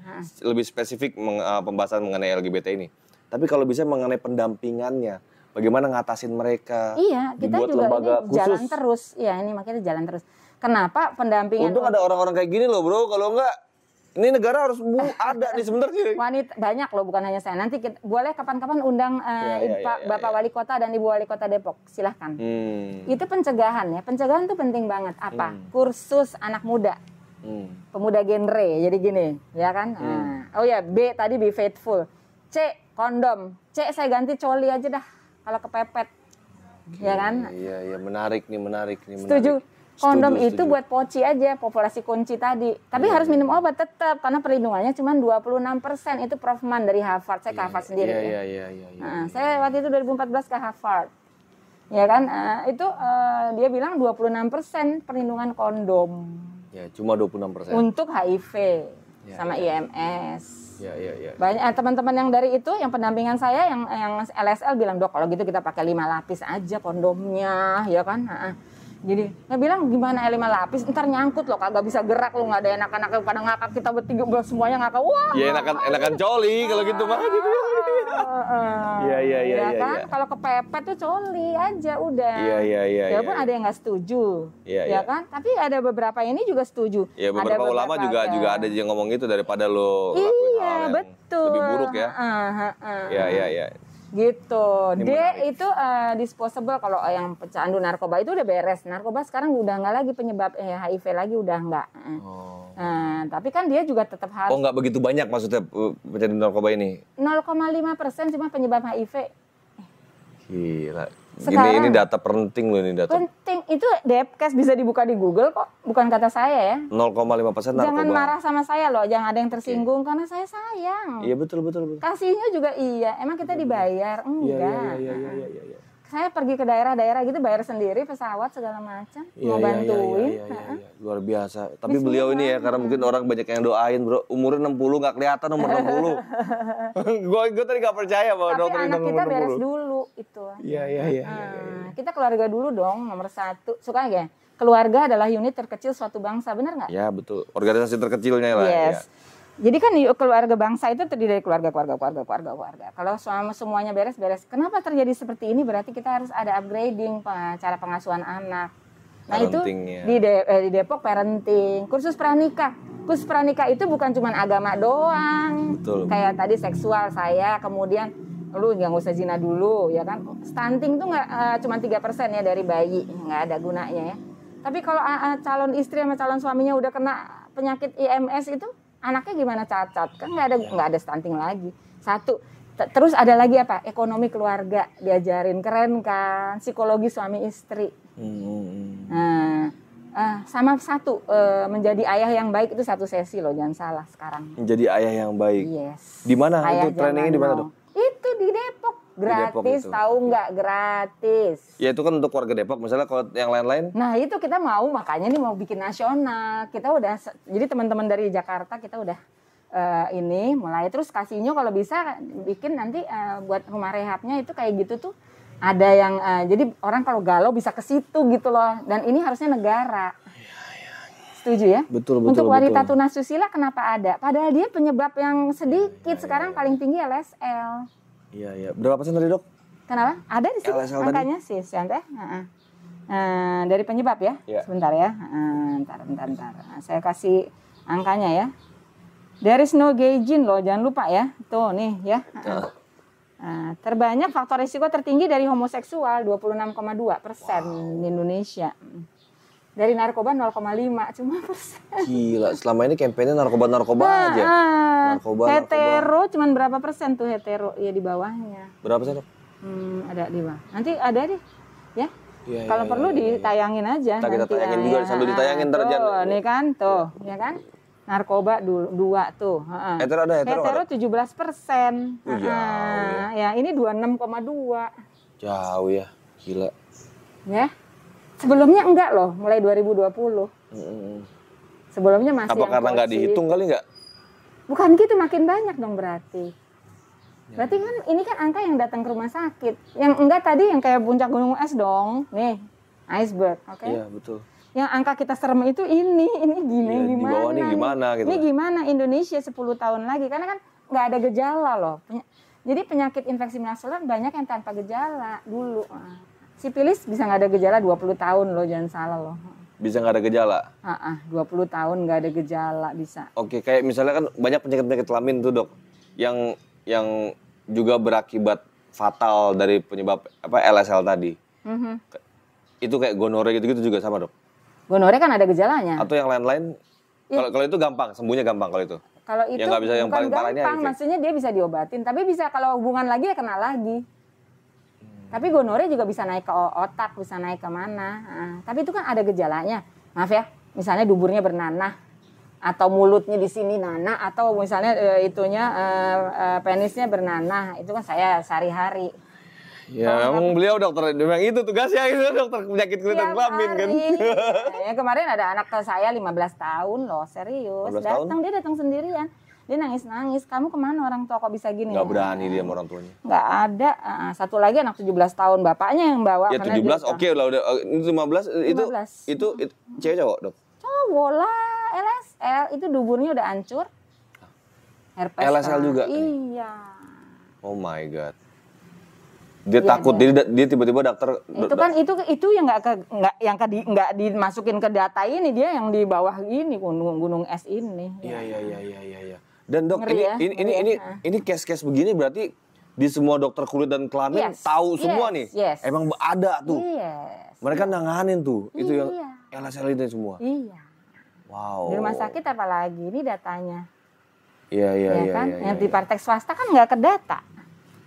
Lebih spesifik pembahasan mengenai LGBT ini. Tapi kalau bisa mengenai pendampingannya, bagaimana ngatasin mereka.
Iya, kita
dibuat
juga
lembaga
ini
khusus.
jalan terus. Iya, ini makanya jalan terus. Kenapa pendampingan
Untung ada orang-orang kayak gini loh bro, kalau enggak ini negara harus ada nih sebenarnya.
wanita banyak loh, bukan hanya saya. Nanti kita, boleh kapan-kapan undang Bapak Wali Kota dan Ibu Wali Kota Depok, silahkan. Itu pencegahan ya, pencegahan tuh penting banget. Apa? Kursus anak muda, pemuda genre. Jadi gini, ya kan? Oh ya, B tadi be faithful, C kondom, C saya ganti coli aja dah kalau kepepet, ya kan?
Iya, menarik nih.
Setuju. Kondom itu
setuju.
buat poci aja, populasi kunci tadi. Tapi harus minum obat tetap, karena perlindungannya cuma 26%. Itu Prof. Man dari Harvard, saya ke Harvard sendiri.
Iya.
Nah, saya waktu itu 2014 ke Harvard. Ya kan, itu dia bilang 26% perlindungan kondom.
Ya, cuma 26%.
Untuk HIV sama IMS.
Iya.
Banyak teman-teman yang dari itu, yang pendampingan saya, yang LSL bilang, dok kalau gitu kita pakai 5 lapis aja kondomnya, ya kan. Jadi saya bilang gimana 5 lapis, ntar nyangkut loh, kagak bisa gerak lo, nggak ada enak-enak pada ngakak, kita bertiga semuanya ngakak. Wah.
Ya enakan coli kalau gitu mah gitu. Iya.
Kan kalau kepepet tuh coli aja udah.
Iya.
Walaupun ada yang nggak setuju. Ya kan? Tapi ada beberapa ini juga setuju.
Iya, beberapa ulama juga ada yang ngomong gitu, daripada lo lakuin hal yang
betul.
lebih buruk ya. Iya.
Gitu. D itu disposable. Kalau yang pecandu narkoba itu udah beres. Narkoba sekarang udah nggak lagi penyebab HIV lagi, udah nggak. Tapi kan dia juga tetap harus.
Oh, nggak begitu banyak maksudnya pecandu narkoba ini?
0,5% cuma penyebab HIV.
Gila.
Sekarang,
ini data penting loh ini data.
Penting itu Depkes bisa dibuka di Google kok, bukan kata saya ya.
0,5% narkoba.
Jangan marah sama saya loh, jangan ada yang tersinggung karena saya sayang.
Iya betul.
Kasihnya juga iya, emang kita dibayar? Enggak.
Iya.
Saya pergi ke daerah-daerah gitu bayar sendiri, pesawat segala macam, mau bantuin.
Iya. Luar biasa. Tapi beliau ini ya, karena mungkin orang banyak yang doain bro, umurnya 60 nggak kelihatan umur 60. Gue tadi nggak percaya bahwa dokter ini
anak kita
60.
beres dulu itu.
Iya.
Kita keluarga dulu dong, nomor 1. Suka nggak? Keluarga adalah unit terkecil suatu bangsa, benar nggak?
Ya betul. Organisasi terkecilnya lah.
Yes.
Ya.
Jadi kan keluarga bangsa itu terdiri dari keluarga. Kalau semuanya beres. Kenapa terjadi seperti ini? Berarti kita harus ada upgrading cara pengasuhan anak. Nah itu di Depok parenting, kursus pranikah. Kursus pranikah itu bukan cuma agama doang.
Betul.
Kayak tadi seksual saya, kemudian lu nggak usah zina dulu, ya kan? Stunting tuh nggak cuma 3% ya dari bayi, nggak ada gunanya ya. Tapi kalau calon istri sama calon suaminya udah kena penyakit IMS itu, anaknya gimana, cacat kan, nggak ada stunting lagi. Satu. Terus ada lagi apa? Ekonomi keluarga diajarin, keren kan? Psikologi suami istri. Sama satu menjadi ayah yang baik itu satu sesi loh, jangan salah sekarang.
Menjadi ayah yang baik.
Yes.
Di mana itu trainingnya, di mana dok?
Itu di Depok. Gratis, tahu nggak? Gratis.
Ya itu kan untuk warga Depok, misalnya kalau yang lain-lain.
Nah itu kita makanya nih mau bikin nasional. Kita udah, jadi teman-teman dari Jakarta kita udah ini mulai, terus kasihnya kalau bisa bikin nanti buat rumah rehabnya itu kayak gitu tuh. Ada yang jadi orang kalau galau bisa ke situ gitu loh. Dan ini harusnya negara. Setuju ya?
Betul.
Untuk wanita tunasusila kenapa ada? Padahal dia penyebab yang sedikit, sekarang paling tinggi LSL.
Iya. Berapa persen tadi dok?
Kenapa? Ada di sini angkanya sih, Santai. Dari penyebab ya. Sebentar ya. Bentar. Saya kasih angkanya ya. There is no gauging loh, jangan lupa ya. Tuh nih ya. Terbanyak faktor risiko tertinggi dari homoseksual 26,2% di Indonesia. Dari narkoba 0,5 cuma persen.
Gila, selama ini kampanye narkoba aja.
Hetero cuman berapa persen tuh hetero ya di bawahnya.
Berapa persen dok?
Ada di bawah. Nanti ada deh ya. Kalau perlu ditayangin aja.
Kita tayangin juga sambil ditayangin terjadi.
Nih kan tuh, ya kan? Narkoba 2 tuh. Hetero 17%. Ya ini 26,2.
Jauh ya, gila.
Ya. Sebelumnya enggak loh, mulai 2020. Sebelumnya masih
Apa
yang
karena nggak
kocik.
dihitung kali nggak?
Bukan gitu, makin banyak dong berarti. Berarti kan ini kan angka yang datang ke rumah sakit. Yang enggak tadi yang kayak puncak gunung es dong. Nih, iceberg, oke?
Iya betul.
Yang angka kita serem itu ini gini,
Iya, di
gimana?
bawah nih gimana gitu.
Ini gimana Indonesia 10 tahun lagi? Karena kan nggak ada gejala loh. Jadi penyakit infeksi menular banyak yang tanpa gejala dulu. Sipilis bisa nggak ada gejala 20 tahun loh, jangan salah loh.
Bisa nggak ada gejala?
20 tahun nggak ada gejala bisa.
Oke, kayak misalnya kan banyak penyakit-penyakit kelamin tuh dok, yang juga berakibat fatal dari penyebab LSL tadi. Itu kayak gonore gitu-gitu juga sama dok?
Gonore kan ada gejalanya.
Atau yang lain-lain? Kalau itu gampang, sembuhnya gampang kalau itu.
Kalau itu
yang nggak bisa, yang
bukan
paling parahnya
gampang, maksudnya dia bisa diobatin, tapi bisa kalau hubungan lagi ya kena lagi. Tapi gonore juga bisa naik ke otak, bisa naik ke mana. Tapi itu kan ada gejalanya. Maaf ya, misalnya duburnya bernanah, atau mulutnya di sini nanah, atau misalnya penisnya bernanah. Itu kan saya sehari-hari.
Ya, emang beliau dokter, memang itu tugasnya itu dokter penyakit kulit dan kelamin kan.
Ya, kemarin ada anak ke saya 15 tahun loh, serius. Dia datang sendirian. Dia nangis-nangis, kamu kemana orang tua kok bisa gini?
Nggak berani dia sama orang tuanya.
Nggak ada. Satu lagi anak 17 tahun, bapaknya yang bawa.
Ya 17 oke lah udah. Itu 15 itu cewek cowok dok?
Cowok lah, LSL. Itu duburnya udah hancur. Herpes
LSL juga?
Iya.
Oh my god. Dia takut, dia tiba-tiba dokter.
Itu yang nggak dimasukin ke data ini, dia yang di bawah ini gunung es ini.
Iya. Dan dok, ini case-case begini berarti di semua dokter kulit dan kelamin tahu semua nih. Emang ada tuh. Mereka nanganin tuh, itu yang LSL itu semua.
Iya.
Wow.
Di rumah sakit apalagi ini datanya.
Iya.
Yang di praktek swasta kan nggak ke data.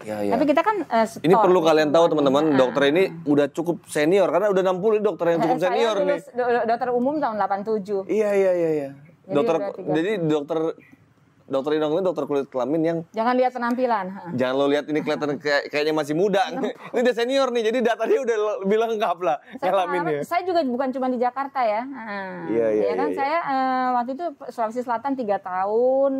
Iya.
Tapi kita kan
ini perlu kalian tahu teman-teman, dokter ini udah cukup senior karena udah 60 dokter yang cukup senior nih.
Dokter umum tahun 87.
Iya. Jadi dokter ini dokter kulit kelamin yang
jangan lihat penampilan.
Jangan lo lihat ini kelihatan kayaknya masih muda. Ini udah senior nih, jadi datanya udah lebih lengkap lah kelaminnya.
Saya juga bukan cuma di Jakarta ya.
Iya.
Saya waktu itu Sulawesi Selatan 3 tahun.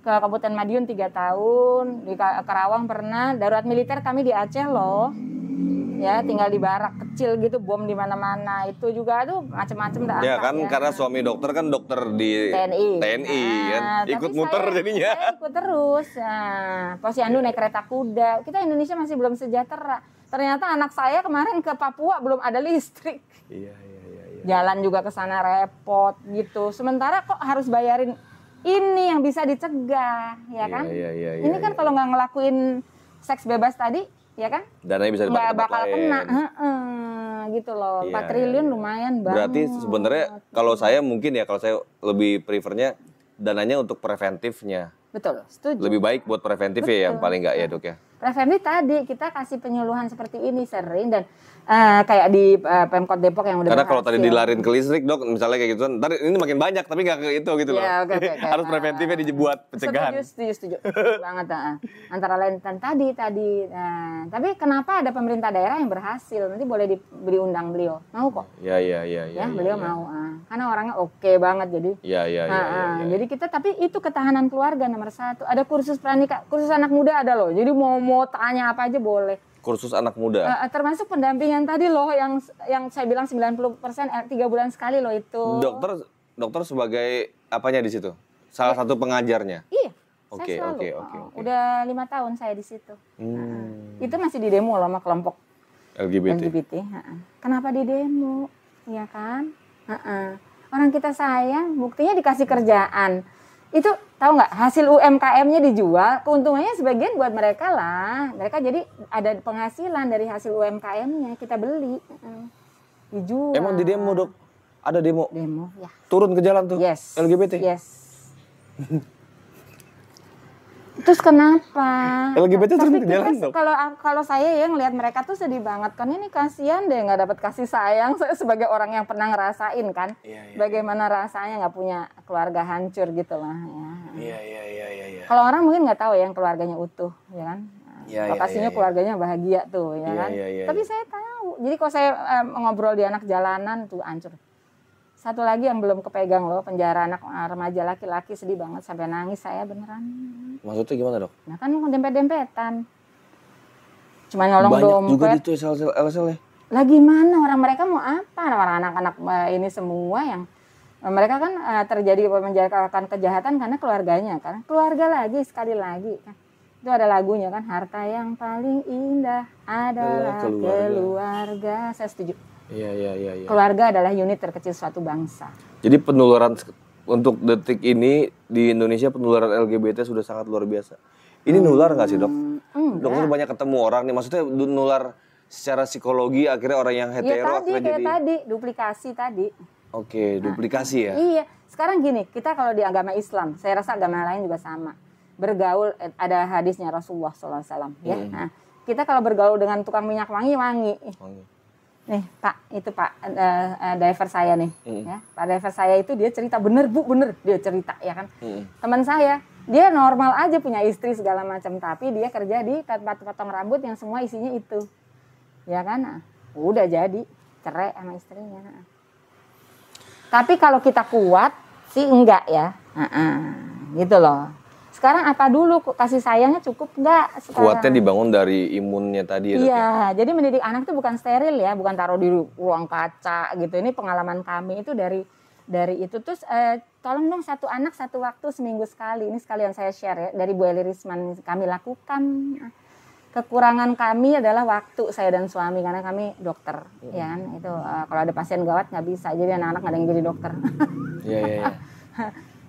Ke Kabupaten Madiun 3 tahun, di Karawang pernah, darurat militer kami di Aceh loh. Ya, tinggal di barak kecil gitu, bom di mana-mana. Itu juga tuh macam-macam dah.
Ya kan karena suami dokter kan dokter di TNI kan. Ikut muter jadinya.
Saya ikut terus. Posyandu naik kereta kuda. Kita Indonesia masih belum sejahtera. Ternyata anak saya kemarin ke Papua belum ada listrik.
Iya.
Jalan juga ke sana repot gitu. Sementara kok harus bayarin ini yang bisa dicegah, ya kan?
Iya.
Ini kan kalau nggak ngelakuin seks bebas tadi, ya kan?
Dananya bisa dipakai
nggak bakal
lain.
kena, gitu loh. 4 triliun lumayan banget.
Berarti sebenarnya kalau saya mungkin ya, kalau saya lebih prefernya dananya untuk preventifnya.
Betul, setuju.
Lebih baik buat preventif ya yang paling nggak ya dok ya?
Preventif tadi kita kasih penyuluhan seperti ini sering dan kayak di Pemkot Depok yang udah
karena kalau
berhasil.
tadi dilarin ke listrik dok, misalnya kayak gitu, ntar ini makin banyak tapi nggak ke itu gitu loh.
Ya, okay.
Harus preventifnya dibuat pencegahan.
Setuju banget. Antara lain tadi. Tapi kenapa ada pemerintah daerah yang berhasil? Nanti boleh diundang beliau. Mau kok.
Iya.
Beliau mau. Karena orangnya oke banget jadi.
Iya.
Jadi kita tapi itu ketahanan keluarga nomor 1. Ada kursus pranikah, kursus anak muda ada loh. Jadi mau tanya apa aja boleh.
Kursus anak muda.
Termasuk pendampingan tadi loh yang saya bilang 90% 3 bulan sekali loh itu.
Dokter sebagai apanya di situ? Salah satu pengajarnya.
Iya.
Oke.
Udah 5 tahun saya di situ. Itu masih di demo loh sama kelompok LGBT. Kenapa di demo? Iya kan? Orang kita sayang, buktinya dikasih kerjaan. Itu tahu nggak, hasil UMKM-nya dijual, keuntungannya sebagian buat mereka lah. Mereka jadi ada penghasilan dari hasil UMKM-nya, kita beli, dijual.
Emang di demo dok? Ada demo?
Demo, ya.
Turun ke jalan tuh?
Yes.
LGBT?
Yes. Terus kenapa?
LGBT turun ke jalan dok?
Kalau saya ya ngelihat mereka tuh sedih banget kan, ini kasihan deh nggak dapat kasih sayang. Saya sebagai orang yang pernah ngerasain kan, bagaimana rasanya nggak punya keluarga hancur gitu lah.
Iya.
Kalau orang mungkin nggak tahu ya yang keluarganya utuh, ya kan? Lokasinya keluarganya bahagia tuh, ya kan? Tapi saya tahu. Jadi kalau saya ngobrol di anak jalanan tuh hancur. satu lagi yang belum kepegang loh, penjara anak remaja laki-laki, sedih banget sampai nangis saya beneran.
Maksudnya gimana dok?
Nah kan dempet-dempetan. Cuma nyolong
Banyak
dompet.
juga itu LSL ya.
Lah gimana, orang mereka mau apa? Orang anak-anak ini semua yang mereka kan terjadi menjalankan kejahatan karena keluarganya kan. Keluarga lagi, sekali lagi kan. Itu ada lagunya kan, harta yang paling indah adalah keluarga. Saya setuju.
Iya.
Keluarga adalah unit terkecil suatu bangsa.
Jadi penularan untuk detik ini di Indonesia, penularan LGBT sudah sangat luar biasa. Ini nular nggak sih dok? Dokter banyak ketemu orang nih, maksudnya nular secara psikologi, akhirnya orang yang hetero akhirnya jadi...
tadi, duplikasi tadi.
Oke, duplikasi ya?
Iya, sekarang gini, kita kalau di agama Islam, saya rasa agama lain juga sama. Bergaul, ada hadisnya Rasulullah SAW ya. Nah, kita kalau bergaul dengan tukang minyak wangi. Nih Pak, itu Pak driver saya nih, ya. Pak driver saya itu dia cerita bener dia cerita ya kan. Teman saya, dia normal aja punya istri segala macam, tapi dia kerja di tempat potong rambut yang semua isinya itu, ya kan. Nah, udah jadi cerai sama istrinya. Tapi kalau kita kuat sih enggak ya, gitu loh. Sekarang apa dulu, kasih sayangnya cukup enggak sekarang?
Kuatnya dibangun dari imunnya tadi ya?
Iya, jadi mendidik anak itu bukan steril ya, bukan taruh di ruang kaca gitu. Ini pengalaman kami itu dari itu. Terus tolong dong satu anak satu waktu seminggu sekali. Ini sekalian saya share ya, dari Bu Eli Risman kami lakukan. Kekurangan kami adalah waktu saya dan suami karena kami dokter, ya kan. Itu kalau ada pasien gawat nggak bisa, jadi anak-anak nggak ada yang jadi dokter.
Iya.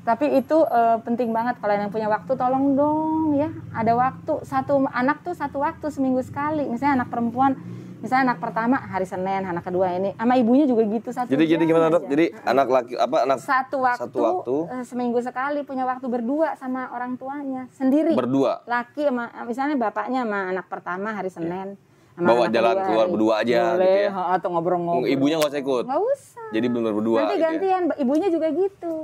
Tapi itu penting banget kalau yang punya waktu, tolong dong ya, ada waktu. Satu anak tuh satu waktu seminggu sekali. Misalnya anak perempuan, misalnya anak pertama hari Senin, anak kedua ini sama ibunya juga gitu satu.
Jadi gimana dok? Jadi anak laki anak
satu waktu seminggu sekali punya waktu berdua sama orang tuanya sendiri.
Berdua.
Laki sama misalnya bapaknya sama anak pertama hari Senin.
Bawa jalan keluar berdua aja.
Boleh,
gitu ya.
atau ngobrol-ngobrol.
Ibunya nggak usah ikut.
Nggak usah.
Jadi benar berdua.
Nanti gantian, gitu ya? Ibunya juga gitu.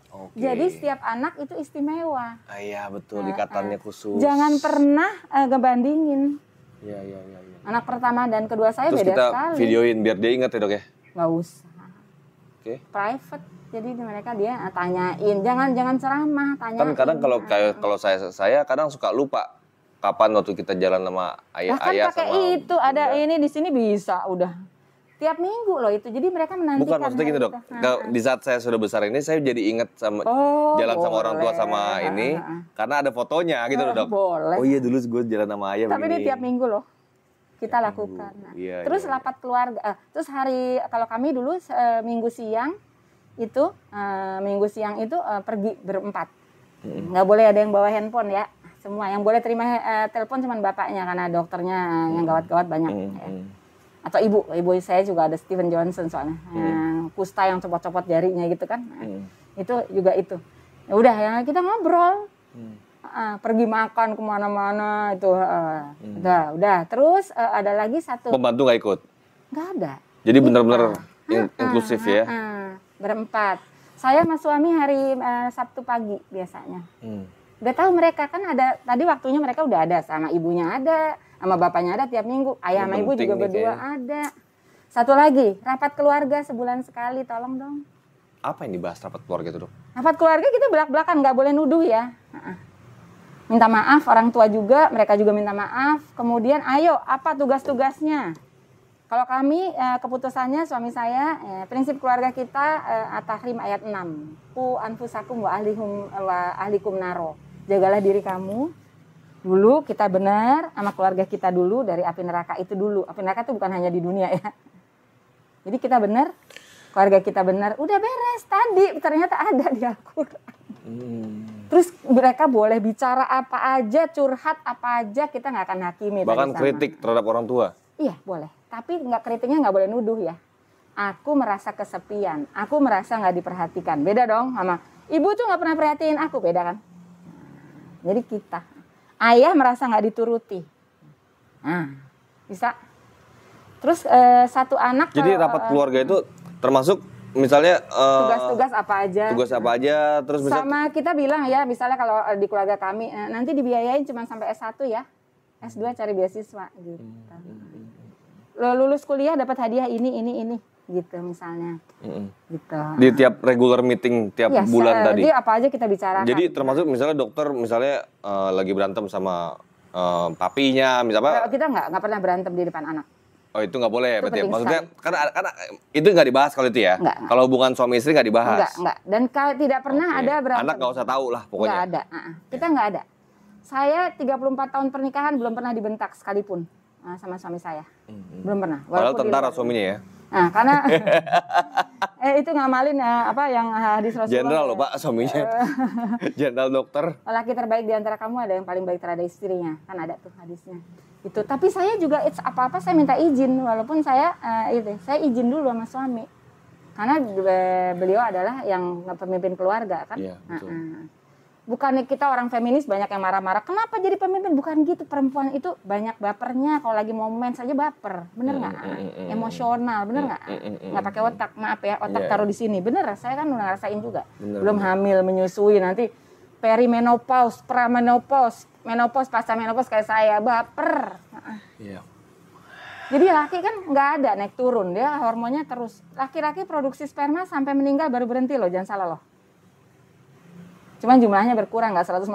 Okay.
Jadi setiap anak itu istimewa.
Iya betul, ikatannya khusus.
Jangan pernah ngebandingin.
Iya.
Anak pertama dan kedua saya
terus
beda sekali.
Terus kita videoin biar dia ingat ya dok ya?
Nggak usah.
Oke.
Private. Jadi mereka dia tanyain, jangan ceramah, tanyain.
Kan kadang kalau saya kadang suka lupa kapan waktu kita jalan sama ayah
kan
sama
pakai itu ada ini di sini bisa udah. Tiap minggu loh itu, jadi mereka menantikan.
Bukan maksudnya gini dok, di saat saya sudah besar ini saya jadi ingat sama jalan sama orang tua sama ini karena ada fotonya gitu loh dok.
Boleh.
Oh iya dulu gue jalan sama ayah.
Tapi ini tiap minggu loh kita lakukan.
Iya,
terus rapat keluarga, terus hari kalau kami dulu minggu siang itu pergi berempat, nggak boleh ada yang bawa handphone ya, semua yang boleh terima telepon cuma bapaknya karena dokternya yang gawat-gawat banyak. Ya. Atau ibu saya juga ada Steven Johnson soalnya, kusta yang copot-copot jarinya gitu kan, itu juga itu. Ya udah ya kita ngobrol, pergi makan kemana-mana itu, udah. Terus ada lagi satu.
Pembantu nggak ikut?
Nggak ada.
Jadi benar-benar inklusif ya?
Berempat. Saya sama suami hari Sabtu pagi biasanya. Udah tahu mereka kan ada tadi waktunya mereka udah ada sama ibunya ada. Sama bapaknya ada tiap minggu, ayah sama ibu juga berdua ada. Satu lagi, rapat keluarga sebulan sekali, tolong dong.
Apa yang dibahas rapat keluarga itu dok?
Rapat keluarga kita belak-belakan, nggak boleh nuduh ya. Minta maaf orang tua juga, mereka juga minta maaf. Kemudian ayo, apa tugas-tugasnya? Kalau kami keputusannya suami saya, prinsip keluarga kita At-Tahrim ayat 6. Qu anfusakum wa ahlikum naro. Jagalah diri kamu. Dulu kita benar sama keluarga kita dulu dari api neraka itu dulu. Api neraka itu bukan hanya di dunia ya. Jadi kita benar, keluarga kita benar. Udah beres tadi, ternyata ada di Al-Quran. Terus mereka boleh bicara apa aja, curhat apa aja, kita nggak akan hakimi.
Bahkan kritik terhadap orang tua?
Iya boleh, tapi kritiknya nggak boleh nuduh ya. Aku merasa kesepian, aku merasa nggak diperhatikan. Beda dong sama ibu tuh nggak pernah perhatiin aku, beda kan? Jadi kita. Ayah merasa nggak dituruti, bisa. Terus satu anak.
Jadi rapat keluarga itu termasuk misalnya
tugas-tugas apa aja.
Tugas apa aja, terus
sama kita bilang ya, misalnya kalau di keluarga kami nanti dibiayain cuma sampai S1 ya, S2 cari beasiswa gitu. Lo lulus kuliah dapat hadiah ini. gitu misalnya. Gitu.
Di tiap regular meeting tiap
Iya,
bulan tadi.
Jadi apa aja kita bicarakan.
Jadi termasuk misalnya dokter misalnya lagi berantem sama papinya, misalnya
Kita nggak pernah berantem di depan anak.
oh itu nggak boleh ya
Itu
berarti ya?
penting
Maksudnya karena itu nggak dibahas kalau itu ya?
Nggak.
Kalau hubungan suami istri nggak dibahas?
Enggak. Dan tidak pernah
Oke.
ada berantem.
Anak nggak usah tahu lah pokoknya.
Nggak ada. Kita nggak ada. Saya 34 tahun pernikahan belum pernah dibentak sekalipun sama suami saya. Belum pernah.
Padahal
Walaupun
tentara suaminya ya?
Nah, karena itu ngamalin apa yang hadis Rasulullah.
Jenderal loh Pak suaminya. Jenderal dokter.
Laki terbaik di antara kamu ada yang paling baik terhadap istrinya. Kan ada tuh hadisnya. Itu. Tapi saya juga apa-apa saya minta izin walaupun saya saya izin dulu sama suami. Karena beliau adalah yang pemimpin keluarga kan.
Iya, betul.
Bukannya kita orang feminis banyak yang marah-marah. Kenapa jadi pemimpin? Bukan gitu. Perempuan itu banyak bapernya. Kalau lagi momen saja baper. Bener nggak? Emosional. Bener nggak? Nggak pakai otak. Maaf ya. Otak taruh di sini. Bener. Saya kan udah ngerasain juga. Belum hamil, menyusui. Nanti perimenopause, pramenopause, menopause, pasca menopause kayak saya. Baper.
Iya.
Jadi laki kan nggak ada naik turun. Dia hormonnya terus. Laki-laki produksi sperma sampai meninggal baru berhenti loh. Jangan salah loh. Cuman jumlahnya berkurang, nggak 150.000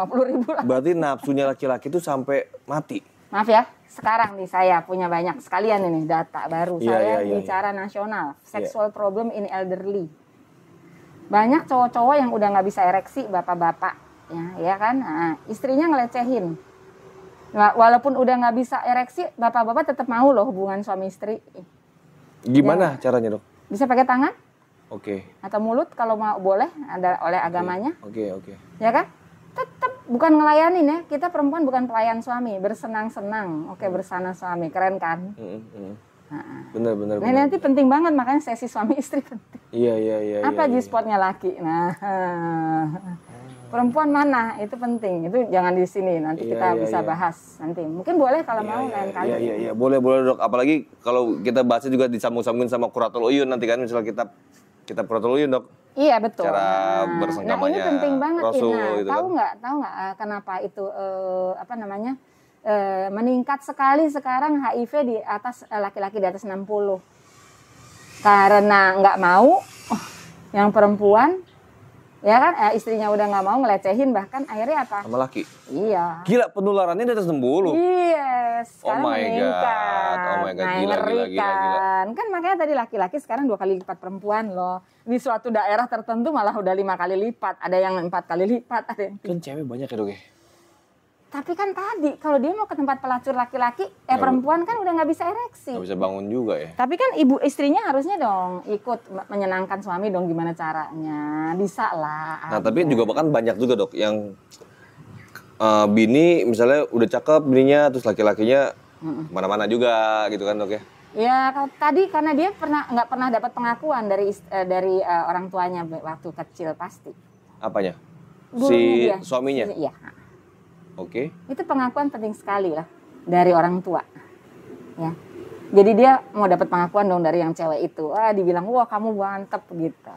lah.
Berarti nafsunya laki-laki itu sampai mati?
Maaf ya, sekarang nih saya punya banyak sekalian ini data baru. Saya bicara nasional, sexual problem in elderly. Banyak cowok-cowok yang udah nggak bisa ereksi, bapak-bapak. Ya kan, nah, istrinya ngelecehin. Walaupun udah nggak bisa ereksi, bapak-bapak tetap mau loh hubungan suami istri.
Gimana caranya dok?
Bisa pakai tangan?
Oke.
Atau mulut kalau mau boleh ada oleh agamanya.
Oke.
Ya kan? Tetap bukan ngelayanin ya. Kita perempuan bukan pelayan suami, bersenang-senang. Oke, bersana suami. Keren kan?
Bener.
Nah, nanti penting banget makanya sesi suami istri penting.
Iya.
Apa G-spotnya laki? Nah, perempuan mana? Itu penting. Itu jangan di sini. Nanti kita bisa bahas nanti. Mungkin boleh kalau mau lain kali.
Iya. Boleh dok. Apalagi kalau kita bahasnya juga disambung-sambungin sama Quratul Uyun nanti kan misalnya kita Quratul Uyun dok.
Iya betul.
Cara bersengkamanya
ini penting banget.
Rasul, gitu
tahu
kan?
nggak kenapa itu meningkat sekali sekarang HIV di atas laki-laki di atas 60. Karena nggak mau yang perempuan ya kan istrinya udah nggak mau ngelecehin bahkan akhirnya apa?
Sama laki.
Iya.
Gila penularannya di atas 60.
Iya, sekarang
Oh my
meningkat.
God.
Nah,
Gila.
Kan makanya tadi laki-laki sekarang 2 kali lipat perempuan loh. Di suatu daerah tertentu malah udah 5 kali lipat. Ada yang 4 kali lipat. Ada yang...
Kan cewek banyak ya dok ya?
Tapi kan tadi kalau dia mau ke tempat pelacur laki-laki, perempuan kan udah nggak bisa ereksi.
Nggak bisa bangun juga ya?
Tapi kan ibu istrinya harusnya dong ikut menyenangkan suami dong gimana caranya. Bisa lah.
Nah tapi juga bahkan banyak juga dok yang bini misalnya udah cakep bininya terus laki-lakinya mana-mana juga gitu kan dok ya?
Ya tadi karena dia nggak pernah dapat pengakuan dari orang tuanya waktu kecil pasti.
Apanya?
Gurunya
Si suaminya?
Iya.
Oke.
Itu pengakuan penting sekali lah dari orang tua. Ya. Jadi dia mau dapat pengakuan dong dari yang cewek itu. Dibilang wah kamu mantep gitu.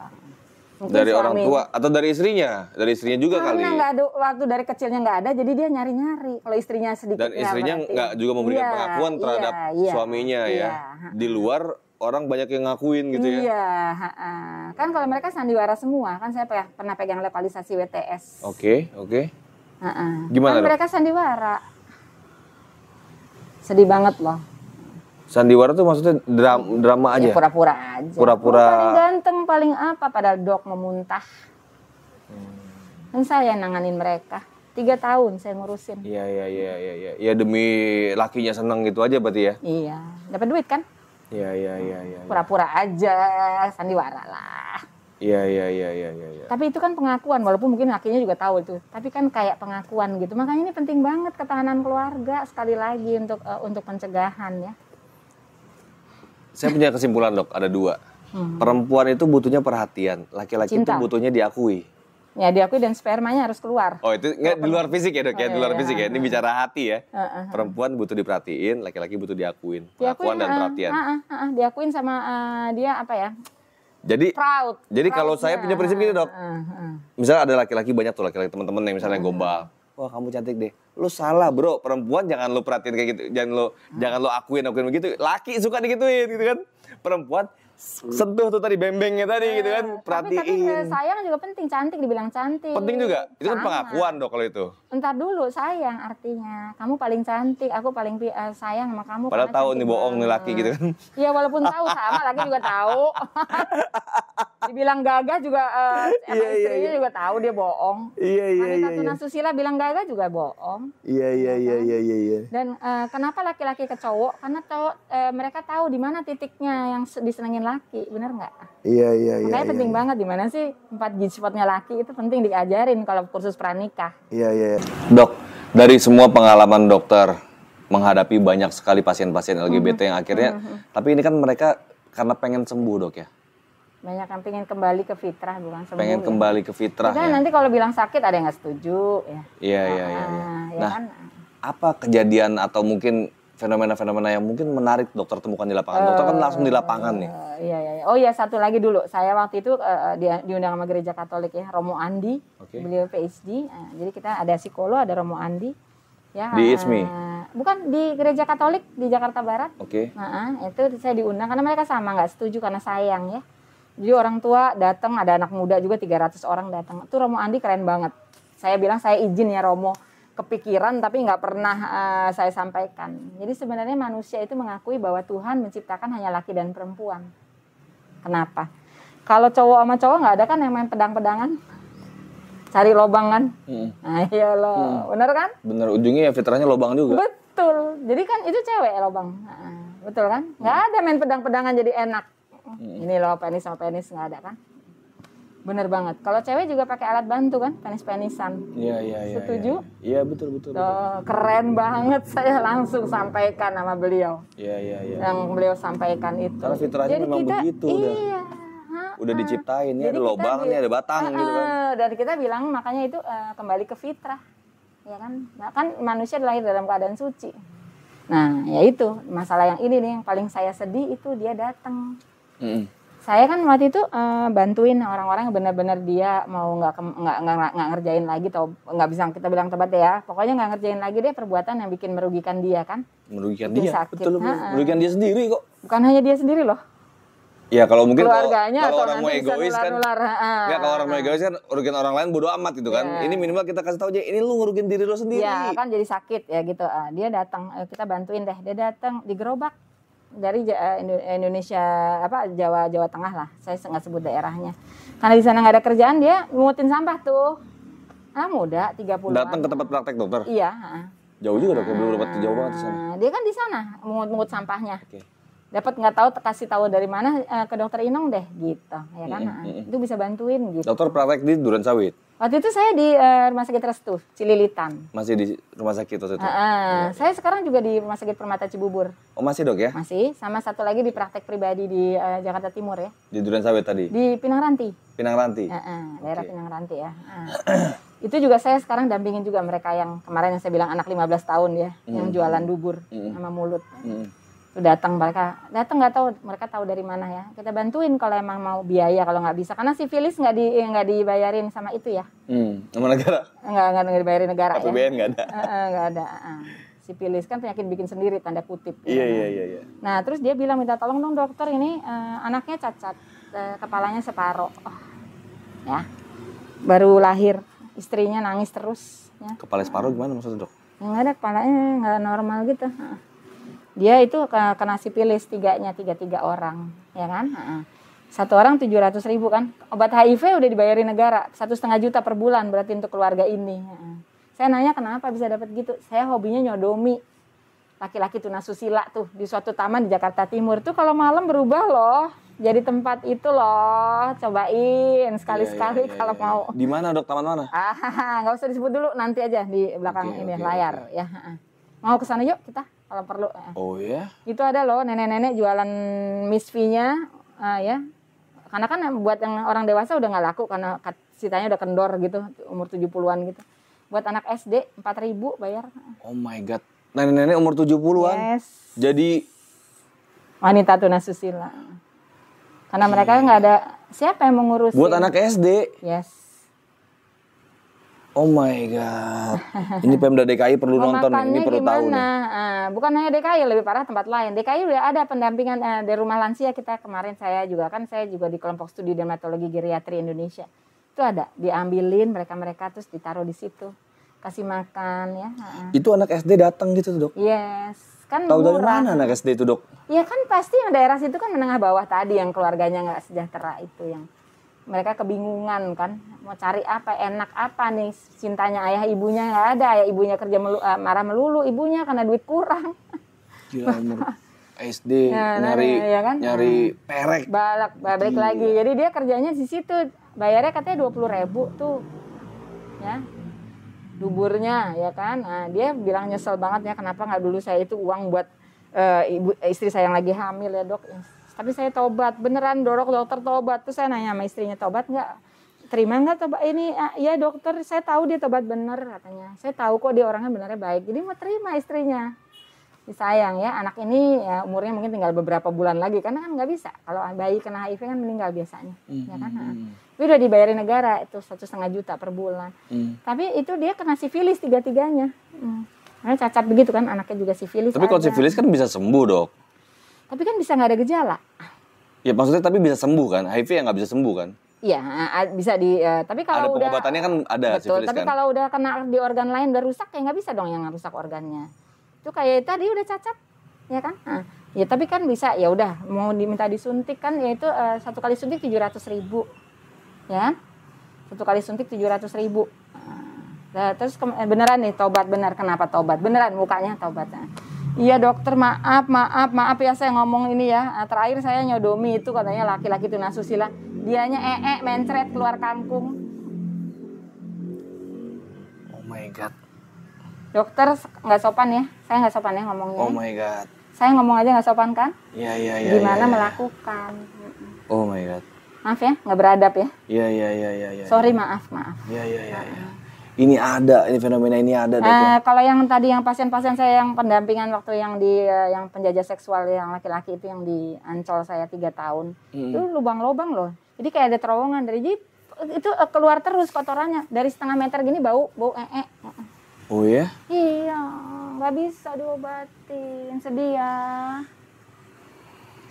Mungkin
dari orang tua atau dari istrinya? Dari istrinya juga kali.
Karena nggak ada waktu dari kecilnya nggak ada, jadi dia nyari-nyari. Kalau istrinya sedikit.
Dan istrinya nggak juga memberikan pengakuan terhadap suaminya ya. Di luar orang banyak yang ngakuin gitu ya.
Iya. Kan kalau mereka sandiwara semua. Kan saya pernah pegang legalisasi WTS.
Oke. Gimana
kan mereka sandiwara. Sedih banget loh.
Sandiwara tuh maksudnya drama aja?
Ya, pura-pura aja.
Pura-pura.
Paling ganteng, paling apa, padahal dok memuntah. Dan saya nanganin mereka. 3 tahun saya ngurusin.
Iya. Ya demi lakinya seneng gitu aja berarti ya?
Iya. Dapat duit kan?
Iya.
Pura-pura aja, sandiwara lah.
Iya.
Tapi itu kan pengakuan, walaupun mungkin lakinya juga tahu itu. Tapi kan kayak pengakuan gitu. Makanya ini penting banget ketahanan keluarga sekali lagi untuk pencegahan ya.
Saya punya kesimpulan dok, ada 2. Perempuan itu butuhnya perhatian, laki-laki itu butuhnya diakui.
Ya diakui dan spermanya harus keluar.
Oh itu nggak di luar fisik ya dok ya, di luar fisik ya. Ini bicara hati ya. Perempuan butuh diperhatiin, laki-laki butuh diakuin. Pengakuan dan perhatian.
Diakuin sama dia apa ya?
Jadi
proud.
Jadi kalau saya punya prinsip gini dok. Misalnya ada laki-laki banyak tuh laki-laki teman-teman yang misalnya gombal. Wah kamu cantik deh. Lu salah bro, perempuan jangan lu perhatiin kayak gitu. Jangan lu akuin begitu. Laki suka digituin gitu kan. Perempuan sentuh tuh tadi bembengnya tadi gitu kan,
Tapi
perhatiin.
sayang juga penting, cantik dibilang cantik.
Penting juga. Itu kan
Sama.
pengakuan dok kalau itu.
Entar dulu sayang artinya. Kamu paling cantik, aku paling sayang sama kamu.
Padahal
karena
tahu
cantik
nih bohong nih
banget.
laki gitu kan.
Iya walaupun tahu sama laki juga tahu. Dibilang gagah juga sama istrinya juga tahu dia bohong.
Iya
Wanita tunasusila bilang gagah juga bohong.
Iya.
Dan kenapa laki-laki ke cowok? Karena mereka tahu di mana titiknya yang disenengin laki, bener nggak?
Iya.
Makanya penting banget di mana sih 4G spotnya laki itu penting diajarin kalau kursus pranikah.
Iya. Dok, dari semua pengalaman dokter menghadapi banyak sekali pasien-pasien LGBT yang akhirnya, tapi ini kan mereka karena pengen sembuh dok ya.
Banyak yang pengen kembali ke fitrah bukan sembuh.
Pengen kembali ke fitrah
ya. Nanti kalau bilang sakit ada yang nggak setuju ya.
Iya.
Ya
Nah,
kan?
apa kejadian atau mungkin fenomena-fenomena yang mungkin menarik dokter temukan di lapangan? Dokter kan langsung di lapangan nih.
Iya. Oh iya satu lagi dulu. Saya waktu itu diundang sama Gereja Katolik ya, Romo Andi.
Oke.
Beliau PhD. Jadi kita ada psikolog, ada Romo Andi. Ya,
Di ISMI?
Bukan di Gereja Katolik di Jakarta Barat.
Oke.
Itu saya diundang karena mereka sama nggak setuju karena sayang ya. Jadi orang tua datang, ada anak muda juga 300 orang datang. Itu Romo Andi keren banget. Saya bilang saya izin ya Romo, kepikiran tapi nggak pernah saya sampaikan. Jadi sebenarnya manusia itu mengakui bahwa Tuhan menciptakan hanya laki dan perempuan. Kenapa? Kalau cowok sama cowok nggak ada kan yang main pedang-pedangan, cari lobang kan? Nah iya loh, bener kan?
Bener, ujungnya ya fitrahnya lobang juga.
Betul. Jadi kan itu cewek lobang, betul kan? Nggak ada main pedang-pedangan jadi enak. Ini loh penis sama penis nggak ada kan? Bener banget. Kalau cewek juga pakai alat bantu kan, penis-penisan.
Iya.
Setuju?
Iya betul.
Keren banget, saya langsung sampaikan sama beliau.
Iya.
Yang beliau sampaikan itu.
Karena fitrahnya
jadi
memang
kita,
begitu
iya.
udah diciptain ya,
Jadi
ada lobang nih, ada batang gitu kan.
Dan kita bilang makanya itu kembali ke fitrah, ya kan? Nah, kan manusia lahir dalam keadaan suci. Nah, ya itu masalah yang ini nih yang paling saya sedih itu dia datang. Saya kan waktu itu bantuin orang-orang yang benar-benar dia mau nggak ngerjain lagi atau nggak bisa kita bilang tebat ya, pokoknya nggak ngerjain lagi deh perbuatan yang bikin merugikan dia kan.
Merugikan
bikin
dia,
sakit.
betul. Merugikan dia sendiri kok.
Bukan hanya dia sendiri loh.
Ya kalau mungkin
keluarganya
kalau
atau
orang mau
nanti bisa
egois kan, ya kalau orang mau egois kan merugikan orang lain bodo amat gitu kan. Ini minimal kita kasih tahu aja, ini lu ngerugiin diri lo sendiri.
Ya kan jadi sakit ya gitu. Dia datang, kita bantuin deh. Dia datang di gerobak dari Indonesia Jawa Tengah lah. Saya nggak sebut daerahnya. Karena di sana nggak ada kerjaan dia ngutin sampah tuh. Anak muda 30-an.
Datang ke tempat praktek dokter.
Iya.
Jauh juga dok, belum dapat jauh banget di sana.
Dia kan di sana mungut sampahnya.
Oke.
Dapat nggak tahu kasih tahu dari mana ke dokter Inong deh gitu ya kan. Itu bisa bantuin gitu.
Dokter praktek di Duren Sawit.
Waktu itu saya di Rumah Sakit Restu Cililitan.
Masih di rumah sakit waktu itu.
Saya sekarang juga di Rumah Sakit Permata Cibubur.
Oh masih dok ya?
Masih, sama satu lagi di praktek pribadi di Jakarta Timur ya.
Di Duren Sawit tadi.
Di Pinang Ranti.
Pinang Ranti.
Daerah Pinang Ranti ya. Itu juga saya sekarang dampingin juga mereka yang kemarin yang saya bilang anak 15 tahun ya, yang jualan dubur sama mulut. Datang nggak tahu mereka tahu dari mana ya, kita bantuin kalau emang mau biaya, kalau nggak bisa karena sifilis nggak dibayarin sama itu ya,
sama negara
nggak dibayarin negara
APBN
ya,
nggak ada.
Nggak ada. Sifilis kan penyakit bikin sendiri tanda kutip.
Iya.
Nah terus dia bilang minta tolong dong dokter, ini anaknya cacat, kepalanya separoh, ya baru lahir, istrinya nangis terus ya.
Kepala separuh gimana maksudnya dok?
Nggak ada, kepalanya nggak normal gitu. Dia itu kena sifilis tiga orang, ya kan? Satu orang 700.000 kan? Obat HIV udah dibayarin negara 1,5 juta per bulan berarti untuk keluarga ini. Saya nanya kenapa bisa dapat gitu? Saya hobinya nyodomi laki-laki tunasusila tuh di suatu taman di Jakarta Timur tuh kalau malam berubah loh, jadi tempat itu loh. Cobain sekali-sekali kalau mau.
Di mana dok? Taman mana?
Nggak usah disebut dulu, nanti aja di belakang layar ya. Mau ke sana yuk kita kalau perlu.
Oh ya?
Itu ada loh nenek-nenek jualan misfinya ya. Karena kan buat yang orang dewasa udah nggak laku karena sitanya udah kendor gitu, umur 70-an gitu. Buat anak SD 4.000 bayar.
Oh my god. Nenek-nenek umur 70-an.
Yes.
Jadi
wanita tunasusila. Karena mereka nggak ada siapa yang mengurus.
Buat anak SD.
Yes.
Oh my god. Ini Pemda DKI perlu nonton, ini perlu tahu nih.
Bukan hanya DKI, lebih parah tempat lain. DKI udah ada pendampingan di rumah lansia kita kemarin saya juga di kelompok studi dermatologi geriatri Indonesia. Itu ada, diambilin mereka terus ditaruh di situ. Kasih makan ya.
Itu anak SD datang gitu, Dok?
Yes. Kan
tahu dari
murah.
mana anak SD itu, Dok?
Ya kan pasti yang daerah situ kan menengah bawah tadi yang keluarganya nggak sejahtera itu yang mereka kebingungan kan mau cari apa enak apa nih cintanya ayah ibunya nggak ada ayah ibunya kerja marah melulu ibunya karena duit kurang.
Gila, SD nyari perek
balik lagi jadi dia kerjanya di situ bayarnya katanya 20.000 tuh ya duburnya ya kan dia bilang nyesel banget ya kenapa nggak dulu saya itu uang buat istri saya yang lagi hamil ya dok. Tapi saya tobat, beneran dokter tobat. Terus saya nanya sama istrinya, tobat nggak? Terima nggak tobat ini? Ya dokter, saya tahu dia tobat bener katanya. Saya tahu kok dia orangnya benernya baik. Jadi mau terima istrinya. Disayang ya, anak ini ya, umurnya mungkin tinggal beberapa bulan lagi. Karena kan nggak bisa. Kalau bayi kena HIV kan meninggal biasanya. Ya kan? Tapi udah dibayarin negara, itu 1,5 juta per bulan. Tapi itu dia kena sifilis tiga-tiganya. Karena cacat begitu kan, anaknya juga sifilis.
Tapi kalau sifilis kan bisa sembuh dok.
Tapi kan bisa nggak ada gejala.
Ya maksudnya tapi bisa sembuh kan? HIV yang nggak bisa sembuh kan?
Iya, bisa di. Tapi kalau
ada pengobatannya kan ada
betul,
sifilis
tapi
kan?
kalau udah kena di organ lain udah rusak ya nggak bisa dong yang rusak organnya. Itu kayak tadi udah cacat, ya kan? Ya tapi kan bisa ya udah mau diminta disuntik kan yaitu 1 kali suntik 700.000, ya 1 kali suntik 700.000. Terus beneran nih tobat bener kenapa tobat beneran mukanya tobat. Iya dokter maaf ya saya ngomong ini ya terakhir saya nyodomi itu katanya laki-laki itu nasusila dianya mencret keluar kangkung.
Oh my god.
Dokter nggak sopan ya saya nggak sopan ya ngomongnya.
Oh my god.
Saya ngomong aja nggak sopan kan?
Iya.
Gimana melakukan?
Oh my god.
Maaf ya nggak beradab ya?
Iya.
Sorry maaf.
Iya. Ini fenomena ini ada.
Kalau yang tadi yang pasien-pasien saya yang pendampingan waktu yang di yang penjajah seksual yang laki-laki itu yang di Ancol saya 3 tahun. Itu lubang-lubang loh. Jadi kayak ada terowongan dari jeep itu keluar terus kotorannya dari setengah meter gini bau
Oh ya?
Iya, nggak bisa diobatin. Sedih ya.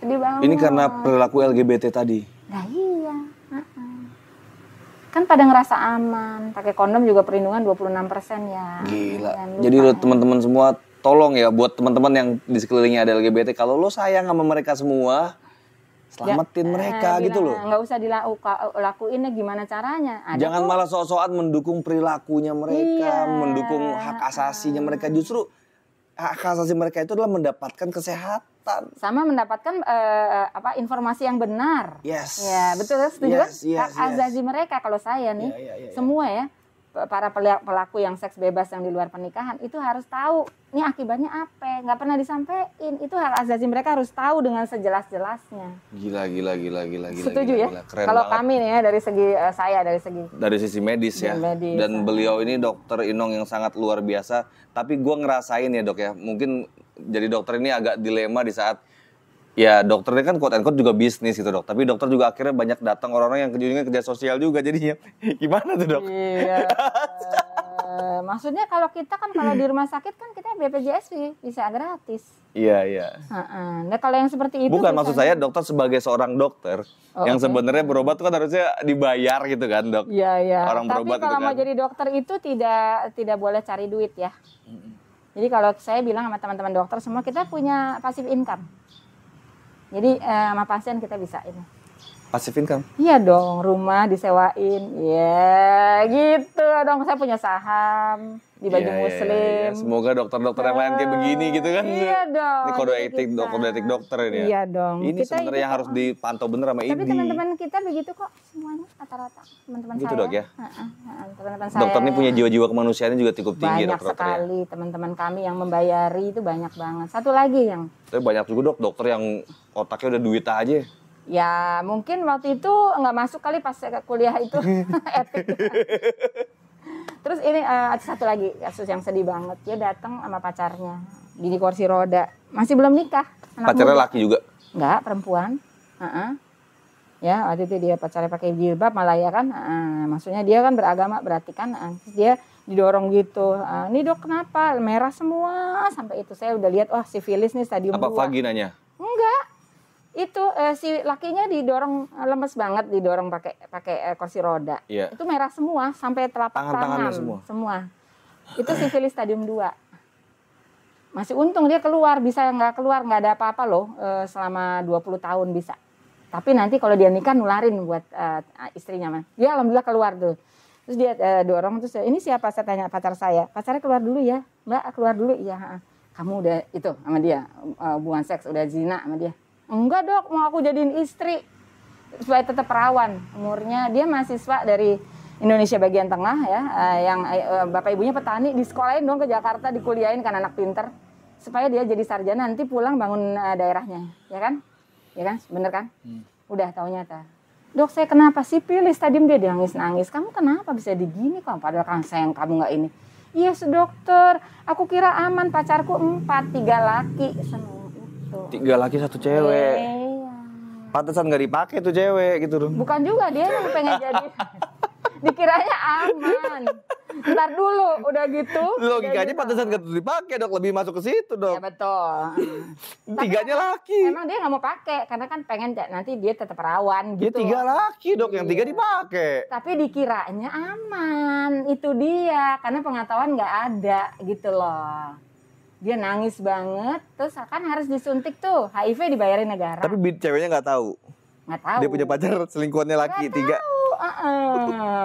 Sedih banget.
Ini karena perilaku LGBT tadi.
Nah iya. Kan pada ngerasa aman, pakai kondom juga perlindungan 26% ya.
Gila. Jadi lo teman-teman semua tolong ya buat teman-teman yang di sekelilingnya ada LGBT, kalau lo sayang sama mereka semua, selamatin mereka gitu loh.
Nggak usah dilakuin gimana caranya.
Jangan malah sok-sokan mendukung perilakunya mereka, mendukung hak asasinya mereka. Justru hak asasi mereka itu adalah mendapatkan kesehatan.
Sama mendapatkan informasi yang benar.
Yes.
Ya, betul setuju kan?
Yes.
Asasi mereka kalau saya nih, semua ya para pelaku yang seks bebas yang di luar pernikahan itu harus tahu ini akibatnya apa, nggak pernah disampaikan. Itu hak asasi mereka harus tahu dengan sejelas-jelasnya.
Gila.
Setuju ya? Kalau kami nih ya dari segi dari
sisi medis ya. Dan beliau ini dokter Inong yang sangat luar biasa. Tapi gue ngerasain ya dok ya, mungkin jadi dokter ini agak dilema di saat ya dokter ini kan quote and quote juga bisnis gitu dok. Tapi dokter juga akhirnya banyak datang orang-orang yang ujungnya kerja sosial juga jadinya. Gimana tuh dok?
Iya. Maksudnya kalau kita kan kalau di rumah sakit kan kita BPJS bisa gratis.
Iya.
Nah kalau yang seperti itu
bukan maksud saya dokter sebagai seorang dokter yang sebenarnya berobat kan harusnya dibayar gitu kan dok.
Iya.
Orang berobat
tapi kalau
gitu
mau
kan.
jadi dokter itu tidak boleh cari duit ya. Jadi kalau saya bilang sama teman-teman dokter semua kita punya passive income. Jadi sama pasien kita bisa ini.
Passive income?
Iya dong, rumah disewain. Ya gitu dong, saya punya saham di Baju Muslim.
Ya. Semoga dokter-dokter yang lain kayak begini gitu kan.
Iya dong.
Ini kode etik dokter ini ya.
Iya dong.
Ini sebenarnya yang harus dipantau bener sama
Tapi
IDI.
teman-teman kita begitu kok semuanya rata-rata. Teman-teman
gitu
saya.
Dok ya?
Teman-teman saya.
Dokter ini punya jiwa-jiwa kemanusiaannya juga cukup tinggi
banyak
dokter
sekali
ya.
Teman-teman kami yang membayari itu banyak banget. Satu lagi yang
tapi banyak juga dokter yang otaknya udah duit aja.
ya mungkin waktu itu nggak masuk kali pas kuliah itu etik. Terus ini ada satu lagi kasus yang sedih banget. Dia datang sama pacarnya di kursi roda, masih belum nikah.
Pacarnya laki juga?
Enggak, perempuan. Ya, waktu itu dia pacarnya pakai jilbab malah ya kan. Maksudnya dia kan beragama berarti kan. Terus dia didorong gitu. Ini dok kenapa? Merah semua sampai itu. Saya udah lihat, wah sifilis nih stadium 2.
Apa vaginanya?
Enggak. Itu si lakinya didorong lemes banget, didorong pakai kursi roda.
Iya.
Itu merah semua sampai telapak
Tangan-tangannya
tangan
semua.
Itu sifilis stadium 2. Masih untung dia keluar, bisa nggak keluar nggak ada apa-apa loh selama 20 tahun bisa. Tapi nanti kalau dia nikah nularin buat istrinya mah. Dia alhamdulillah keluar tuh. Terus dia dorong terus ini siapa, saya tanya pacar saya. Pacarnya keluar dulu ya. Mbak keluar dulu iya. Kamu udah itu sama dia hubungan seks udah zina sama dia. Enggak dok, mau aku jadiin istri supaya tetap perawan. Umurnya dia mahasiswa dari Indonesia bagian tengah ya, yang bapak ibunya petani, disekolahin dong ke Jakarta, dikuliahin kan anak pinter supaya dia jadi sarjana nanti pulang bangun daerahnya, ya kan? Ya kan, bener kan? Udah taunya ta. Dok saya kenapa sih pilih stadium dia nangis-nangis. Kamu kenapa bisa digini kok? Padahal kan sayang kamu nggak ini. Yes dokter, aku kira aman, pacarku 4, 3 laki sama itu.
3 laki 1 cewek.
Iya.
Pantesan nggak dipakai tuh cewek gitu dong.
Bukan juga dia yang pengen jadi. Dikiranya aman. Ntar dulu, udah gitu.
Logikanya pantesan nggak dipakai dok, lebih masuk ke situ dok.
Ya betul.
3-nya laki.
Emang dia nggak mau pakai karena kan pengen nanti dia tetap perawan
Dia
gitu.
3 laki dok, yang 3 dipakai.
Tapi dikiranya aman, itu dia karena pengetahuan nggak ada gitu loh. Dia nangis banget, terus kan harus disuntik tuh HIV dibayarin negara.
Tapi ceweknya nggak tahu.
Nggak tahu.
Dia punya pacar selingkuhannya laki 3.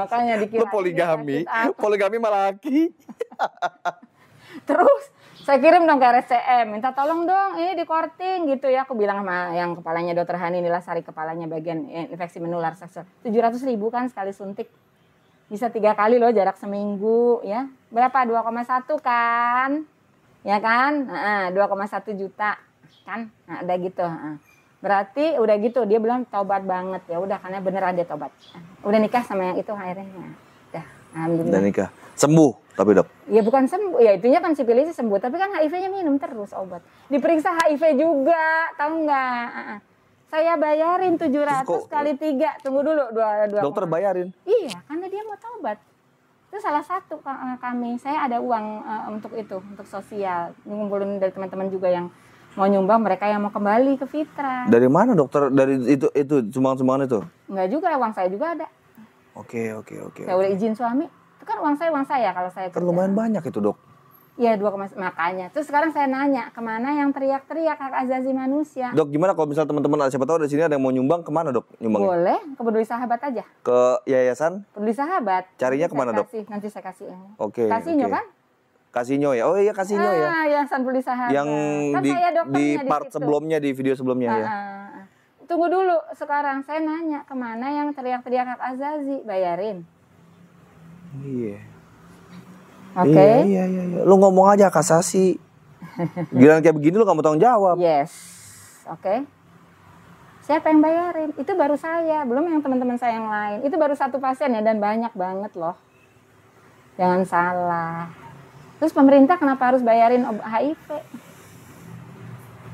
Kayaknya dikira
Lu poligami, poligami malah laki.
Terus saya kirim dong ke RSCM, minta tolong dong ini di korting gitu ya. Aku bilang sama yang kepalanya dokter Hani Nilasari, kepalanya bagian infeksi menular seksual. 700.000 kan sekali suntik. Bisa 3 kali loh jarak seminggu ya. Berapa? 2,1 kan? Ya kan? 2,1 juta kan? Nah, ada gitu. Berarti udah gitu dia bilang tobat banget ya udah karena beneran dia tobat. Udah nikah sama yang itu akhirnya. Udah alhamdulillah.
Udah nikah. Sembuh tapi dok.
Ya bukan sembuh, ya itunya kan sifilis sembuh, tapi kan HIV-nya minum terus obat. Diperiksa HIV juga, tahu nggak? Saya bayarin 700 kali 3. Tunggu dulu 2.
Dokter bayarin.
Iya, karena dia mau tobat. Itu salah satu kami, saya ada uang untuk itu, untuk sosial. Ngumpulin dari teman-teman juga yang mau nyumbang, mereka yang mau kembali ke fitrah.
Dari mana dokter? Dari itu sumbangan itu?
Enggak juga, uang saya juga ada.
Oke.
Saya udah izin suami. Itu kan uang saya kalau saya kerja.
Kan lumayan banyak itu dok.
Iya 2, makanya. Terus sekarang saya nanya, kemana yang teriak-teriak hak asasi manusia?
Dok gimana kalau misal teman-teman siapa tahu di sini ada yang mau nyumbang, kemana dok nyumbangnya?
Boleh, ke Peduli Sahabat aja.
Ke yayasan?
Peduli Sahabat.
Carinya kemana dok?
Nanti saya kasih.
Oke.
Kasihnya kan?
Kasihnya ya. Oh iya kasihnya ya.
Yayasan Peduli Sahabat.
Yang
kan saya
di part
situ.
sebelumnya, di video sebelumnya ya.
Tunggu dulu, sekarang saya nanya kemana yang teriak-teriak hak asasi, bayarin.
Iya.
Oke.
Iya. Lu ngomong aja kasasi. Giliran kayak begini lu gak mau tanggung jawab.
Yes. Oke. Siapa yang bayarin? Itu baru saya, belum yang teman-teman saya yang lain. Itu baru 1 pasien ya dan banyak banget loh. Jangan salah. Terus pemerintah kenapa harus bayarin HIV?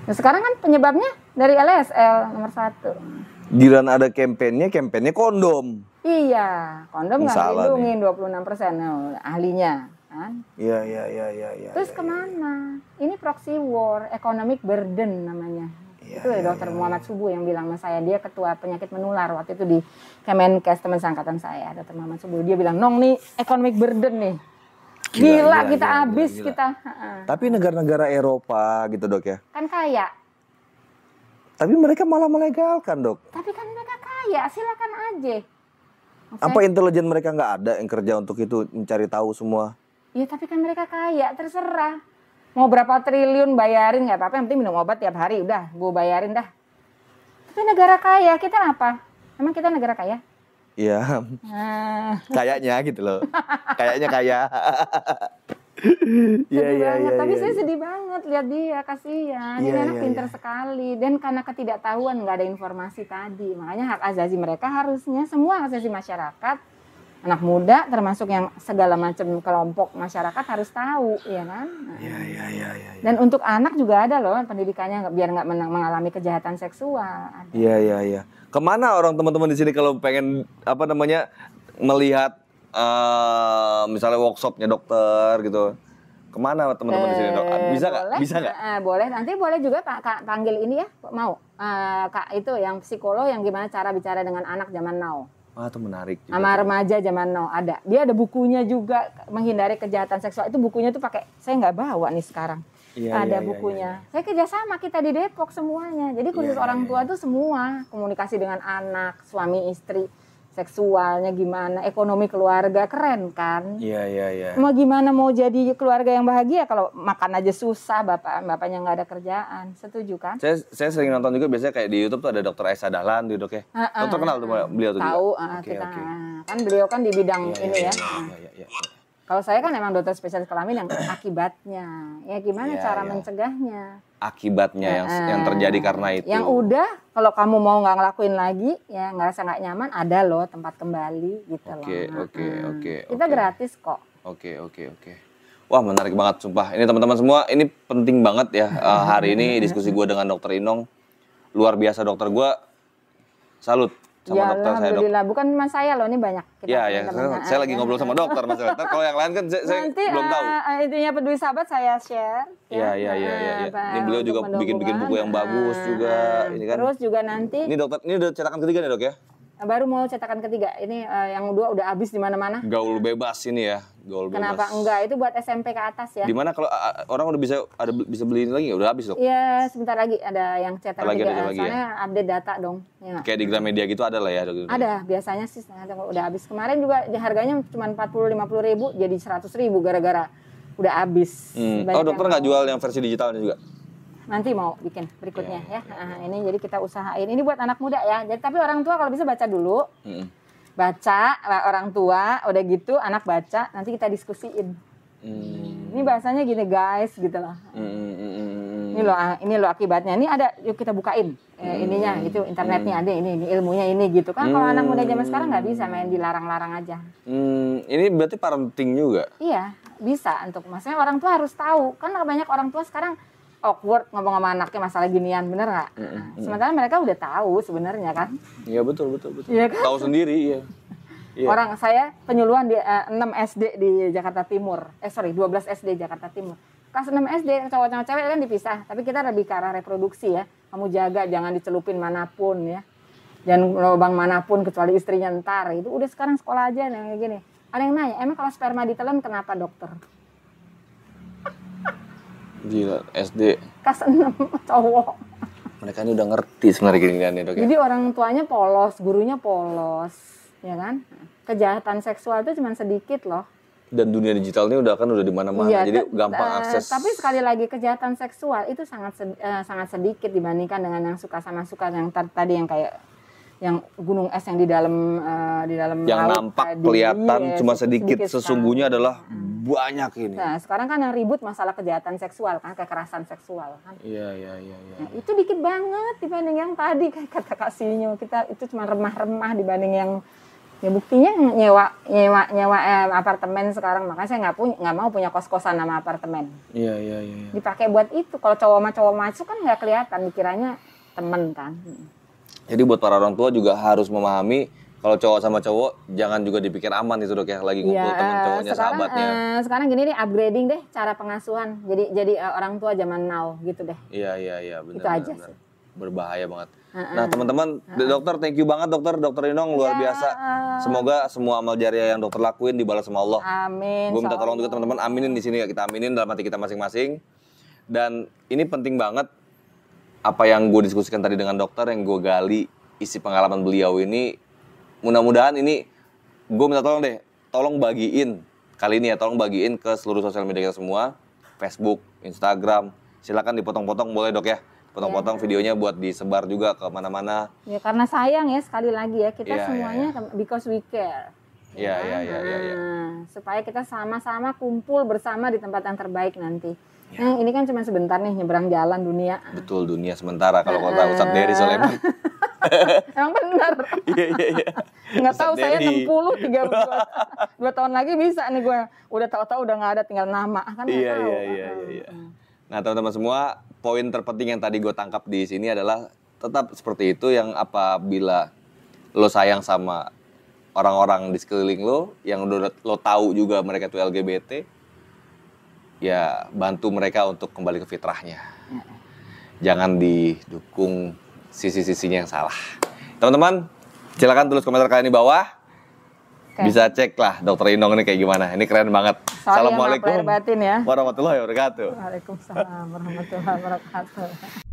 Nah, sekarang kan penyebabnya dari LSL nomor 1.
Giliran ada kampanye kondom.
Iya, kondom nggak
Salah
dilindungin 26% ahlinya. Kan?
Iya.
Terus kemana? Ini proxy war, economic burden namanya.
Itu
ya dokter Muhammad Subuh yang bilang sama saya, dia ketua penyakit menular waktu itu di Kemenkes teman seangkatan saya, dokter Muhammad Subuh. Dia bilang, Nong nih economic burden nih. Gila kita habis kita.
Tapi negara-negara Eropa gitu dok ya.
Kan kaya.
Tapi mereka malah melegalkan dok.
Tapi kan mereka kaya, silakan aja.
Apa intelijen mereka nggak ada yang kerja untuk itu, mencari tahu semua?
Ya tapi kan mereka kaya, terserah. Mau berapa triliun bayarin nggak apa-apa, yang penting minum obat tiap hari, udah gue bayarin dah. Tapi negara kaya, kita apa? Emang kita negara kaya?
Iya, kayaknya gitu loh. Kayaknya kaya. Iya.
Tapi saya sedih banget lihat dia, kasihan. Ini anak pintar sekali. Dan karena ketidaktahuan, nggak ada informasi tadi. Makanya hak asasi mereka harusnya, semua hak asasi masyarakat Anak muda termasuk yang segala macam kelompok masyarakat harus tahu, ya kan?
Iya.
Dan untuk anak juga ada loh pendidikannya biar nggak mengalami kejahatan seksual.
Iya. Kemana orang teman-teman di sini kalau pengen melihat misalnya workshopnya dokter gitu? Kemana teman-teman di sini dok? Bisa nggak? Bisa nggak?
Boleh. Nanti boleh juga Kak panggil ini ya, mau Kak itu yang psikolog yang gimana cara bicara dengan anak zaman now.
Itu menarik juga.
Sama remaja zaman now ada. Dia ada bukunya juga menghindari kejahatan seksual. Itu bukunya tuh pakai, saya nggak bawa nih sekarang. Ada bukunya. Saya kerjasama kita di Depok semuanya. Jadi khusus orang tua tuh semua komunikasi dengan anak, suami istri, seksualnya gimana, ekonomi keluarga, keren kan?
Iya.
Mau gimana mau jadi keluarga yang bahagia kalau makan aja susah, bapaknya nggak ada kerjaan, setuju kan?
Saya sering nonton juga biasanya kayak di YouTube tuh ada Dokter Esa Dahlan tuh dok ya. Dokter kenal tuh beliau tuh
tahu,
juga.
kita kan beliau kan di bidang ini ya.
Iya.
Kalau saya kan emang dokter spesialis kelamin yang akibatnya, ya gimana cara mencegahnya?
Akibatnya yang terjadi karena itu.
Yang udah, kalau kamu mau nggak ngelakuin lagi, ya ngerasa nggak nyaman, ada loh tempat kembali gitu loh.
Oke.
Kita gratis kok.
Oke. Wah menarik banget sumpah. Ini teman-teman semua, ini penting banget ya hari ini diskusi gue dengan Dokter Inong. Luar biasa dokter, gue salut sama
Ya,
dokter saya dok.
alhamdulillah, bukan cuma saya loh, ini banyak.
Saya lagi ngobrol sama dokter mas. Kalau yang lain kan saya
Nanti,
belum tahu.
Intinya peduli sahabat saya share.
Iya. Ini beliau juga bikin buku yang bagus juga. Ini kan.
Terus juga nanti.
Ini dokter, ini udah cetakan ketiga nih dok ya?
Baru mau cetakan ketiga. Ini yang dua udah habis di mana-mana.
Gaul bebas ini ya, gaul bebas.
Kenapa enggak? Itu buat SMP ke atas ya.
Di mana kalau orang udah bisa beli ini lagi? Udah habis dok?
Iya, sebentar lagi ada yang cetakan
Lagi
ketiga.
ada lagi
Soalnya update data dong. Ya.
Kayak di Gramedia gitu ada lah ya dok?
Ada, biasanya sih udah habis. Kemarin juga harganya cuma 40-50 ribu, jadi 100 ribu gara-gara udah habis.
Dokter nggak jual yang versi digitalnya juga?
Nanti mau bikin berikutnya ya. Ini jadi kita usahain. Ini buat anak muda ya. Jadi tapi orang tua kalau bisa baca dulu. Baca orang tua, udah gitu anak baca, nanti kita diskusiin. Ini bahasanya gini guys, gitu loh. Ini loh akibatnya. Ini ada, yuk kita bukain. Ininya, itu internetnya ada, ini ilmunya ini gitu kan. Kalau anak muda zaman sekarang nggak bisa main dilarang-larang aja.
Ini berarti parenting juga?
Iya, bisa untuk maksudnya orang tua harus tahu. Kan banyak orang tua sekarang awkward ngomong sama anaknya masalah ginian, bener nggak? Sementara mereka udah tahu sebenarnya kan?
Iya betul.
Iya kan?
Tahu sendiri ya.
Orang saya penyuluhan di 6 SD di Jakarta Timur. 12 SD Jakarta Timur. Kelas 6 SD cowok sama cewek kan dipisah, tapi kita lebih ke arah reproduksi ya. Kamu jaga jangan dicelupin manapun ya. Jangan lubang manapun kecuali istrinya ntar. Itu udah sekarang sekolah aja kayak gini. Ada yang nanya, emang kalau sperma ditelan kenapa dokter?
Gila, SD.
Kelas 6 cowok.
Mereka ini udah ngerti sebenarnya gini dok ya.
Jadi orang tuanya polos, gurunya polos, ya kan? Kejahatan seksual itu cuma sedikit loh.
Dan dunia digital ini udah di mana-mana, jadi gampang akses.
Tapi sekali lagi kejahatan seksual itu sangat sedikit dibandingkan dengan yang suka sama suka yang tadi yang kayak yang gunung es yang di dalam
yang
laut
nampak
tadi.
kelihatan cuma sedikit
sekali.
sesungguhnya adalah banyak ini.
Nah, sekarang kan yang ribut masalah kejahatan seksual kan, kekerasan seksual kan.
Iya.
Nah, itu dikit banget dibanding yang tadi kayak kata kasihnya. Kita itu cuma remah-remah dibanding yang ya buktinya nyewa apartemen sekarang. Makanya saya nggak mau punya kos-kosan sama apartemen.
Iya.
Dipakai buat itu. Kalau cowok sama cowok masuk kan nggak kelihatan, dikiranya temen kan.
Jadi buat para orang tua juga harus memahami kalau cowok sama cowok jangan juga dipikir aman itu dok ya, lagi ngumpul teman cowoknya sahabatnya.
Sekarang gini nih, upgrading deh cara pengasuhan. Jadi orang tua zaman now gitu deh.
Iya benar.
Itu aja sih.
Berbahaya banget. Nah teman-teman, dokter thank you banget dokter Inong luar biasa. Semoga semua amal jariah yang dokter lakuin dibalas sama Allah.
Amin.
Gue minta tolong juga teman-teman aminin di sini ya, kita aminin dalam hati kita masing-masing. Dan ini penting banget apa yang gue diskusikan tadi dengan dokter, yang gue gali isi pengalaman beliau ini. Mudah-mudahan ini gue minta tolong deh, tolong bagiin kali ini ya, tolong bagiin ke seluruh sosial media kita semua, Facebook, Instagram, silakan dipotong-potong boleh dok ya, potong-potong videonya buat disebar juga ke mana-mana. Ya
karena sayang ya, sekali lagi ya, kita semuanya because we care.
Iya.
Supaya kita sama-sama kumpul bersama di tempat yang terbaik nanti. Nah, ini kan cuma sebentar nih nyebrang jalan dunia.
Betul, dunia sementara kalau kata Ustadz Dery Soleman.
Emang benar.
Iya iya iya.
Nggak tahu
Ustadz
saya
Denny.
60, 2 tahun lagi bisa nih gue. Udah tahu-tahu udah nggak ada, tinggal nama kan nggak
Iya
tahu.
iya. Nah teman-teman semua, poin terpenting yang tadi gue tangkap di sini adalah tetap seperti itu, yang apabila lo sayang sama orang-orang di sekeliling lo, yang udah lo tahu juga mereka itu LGBT, ya bantu mereka untuk kembali ke fitrahnya. Jangan didukung sisi-sisinya yang salah. Teman-teman, silakan tulis komentar kalian di bawah.
Oke.
Bisa cek lah Dokter Indong ini kayak gimana. Ini keren banget.
Sorry ya, maaf lahir batin ya.
warahmatullahi wabarakatuh.
Waalaikumsalam warahmatullahi wabarakatuh.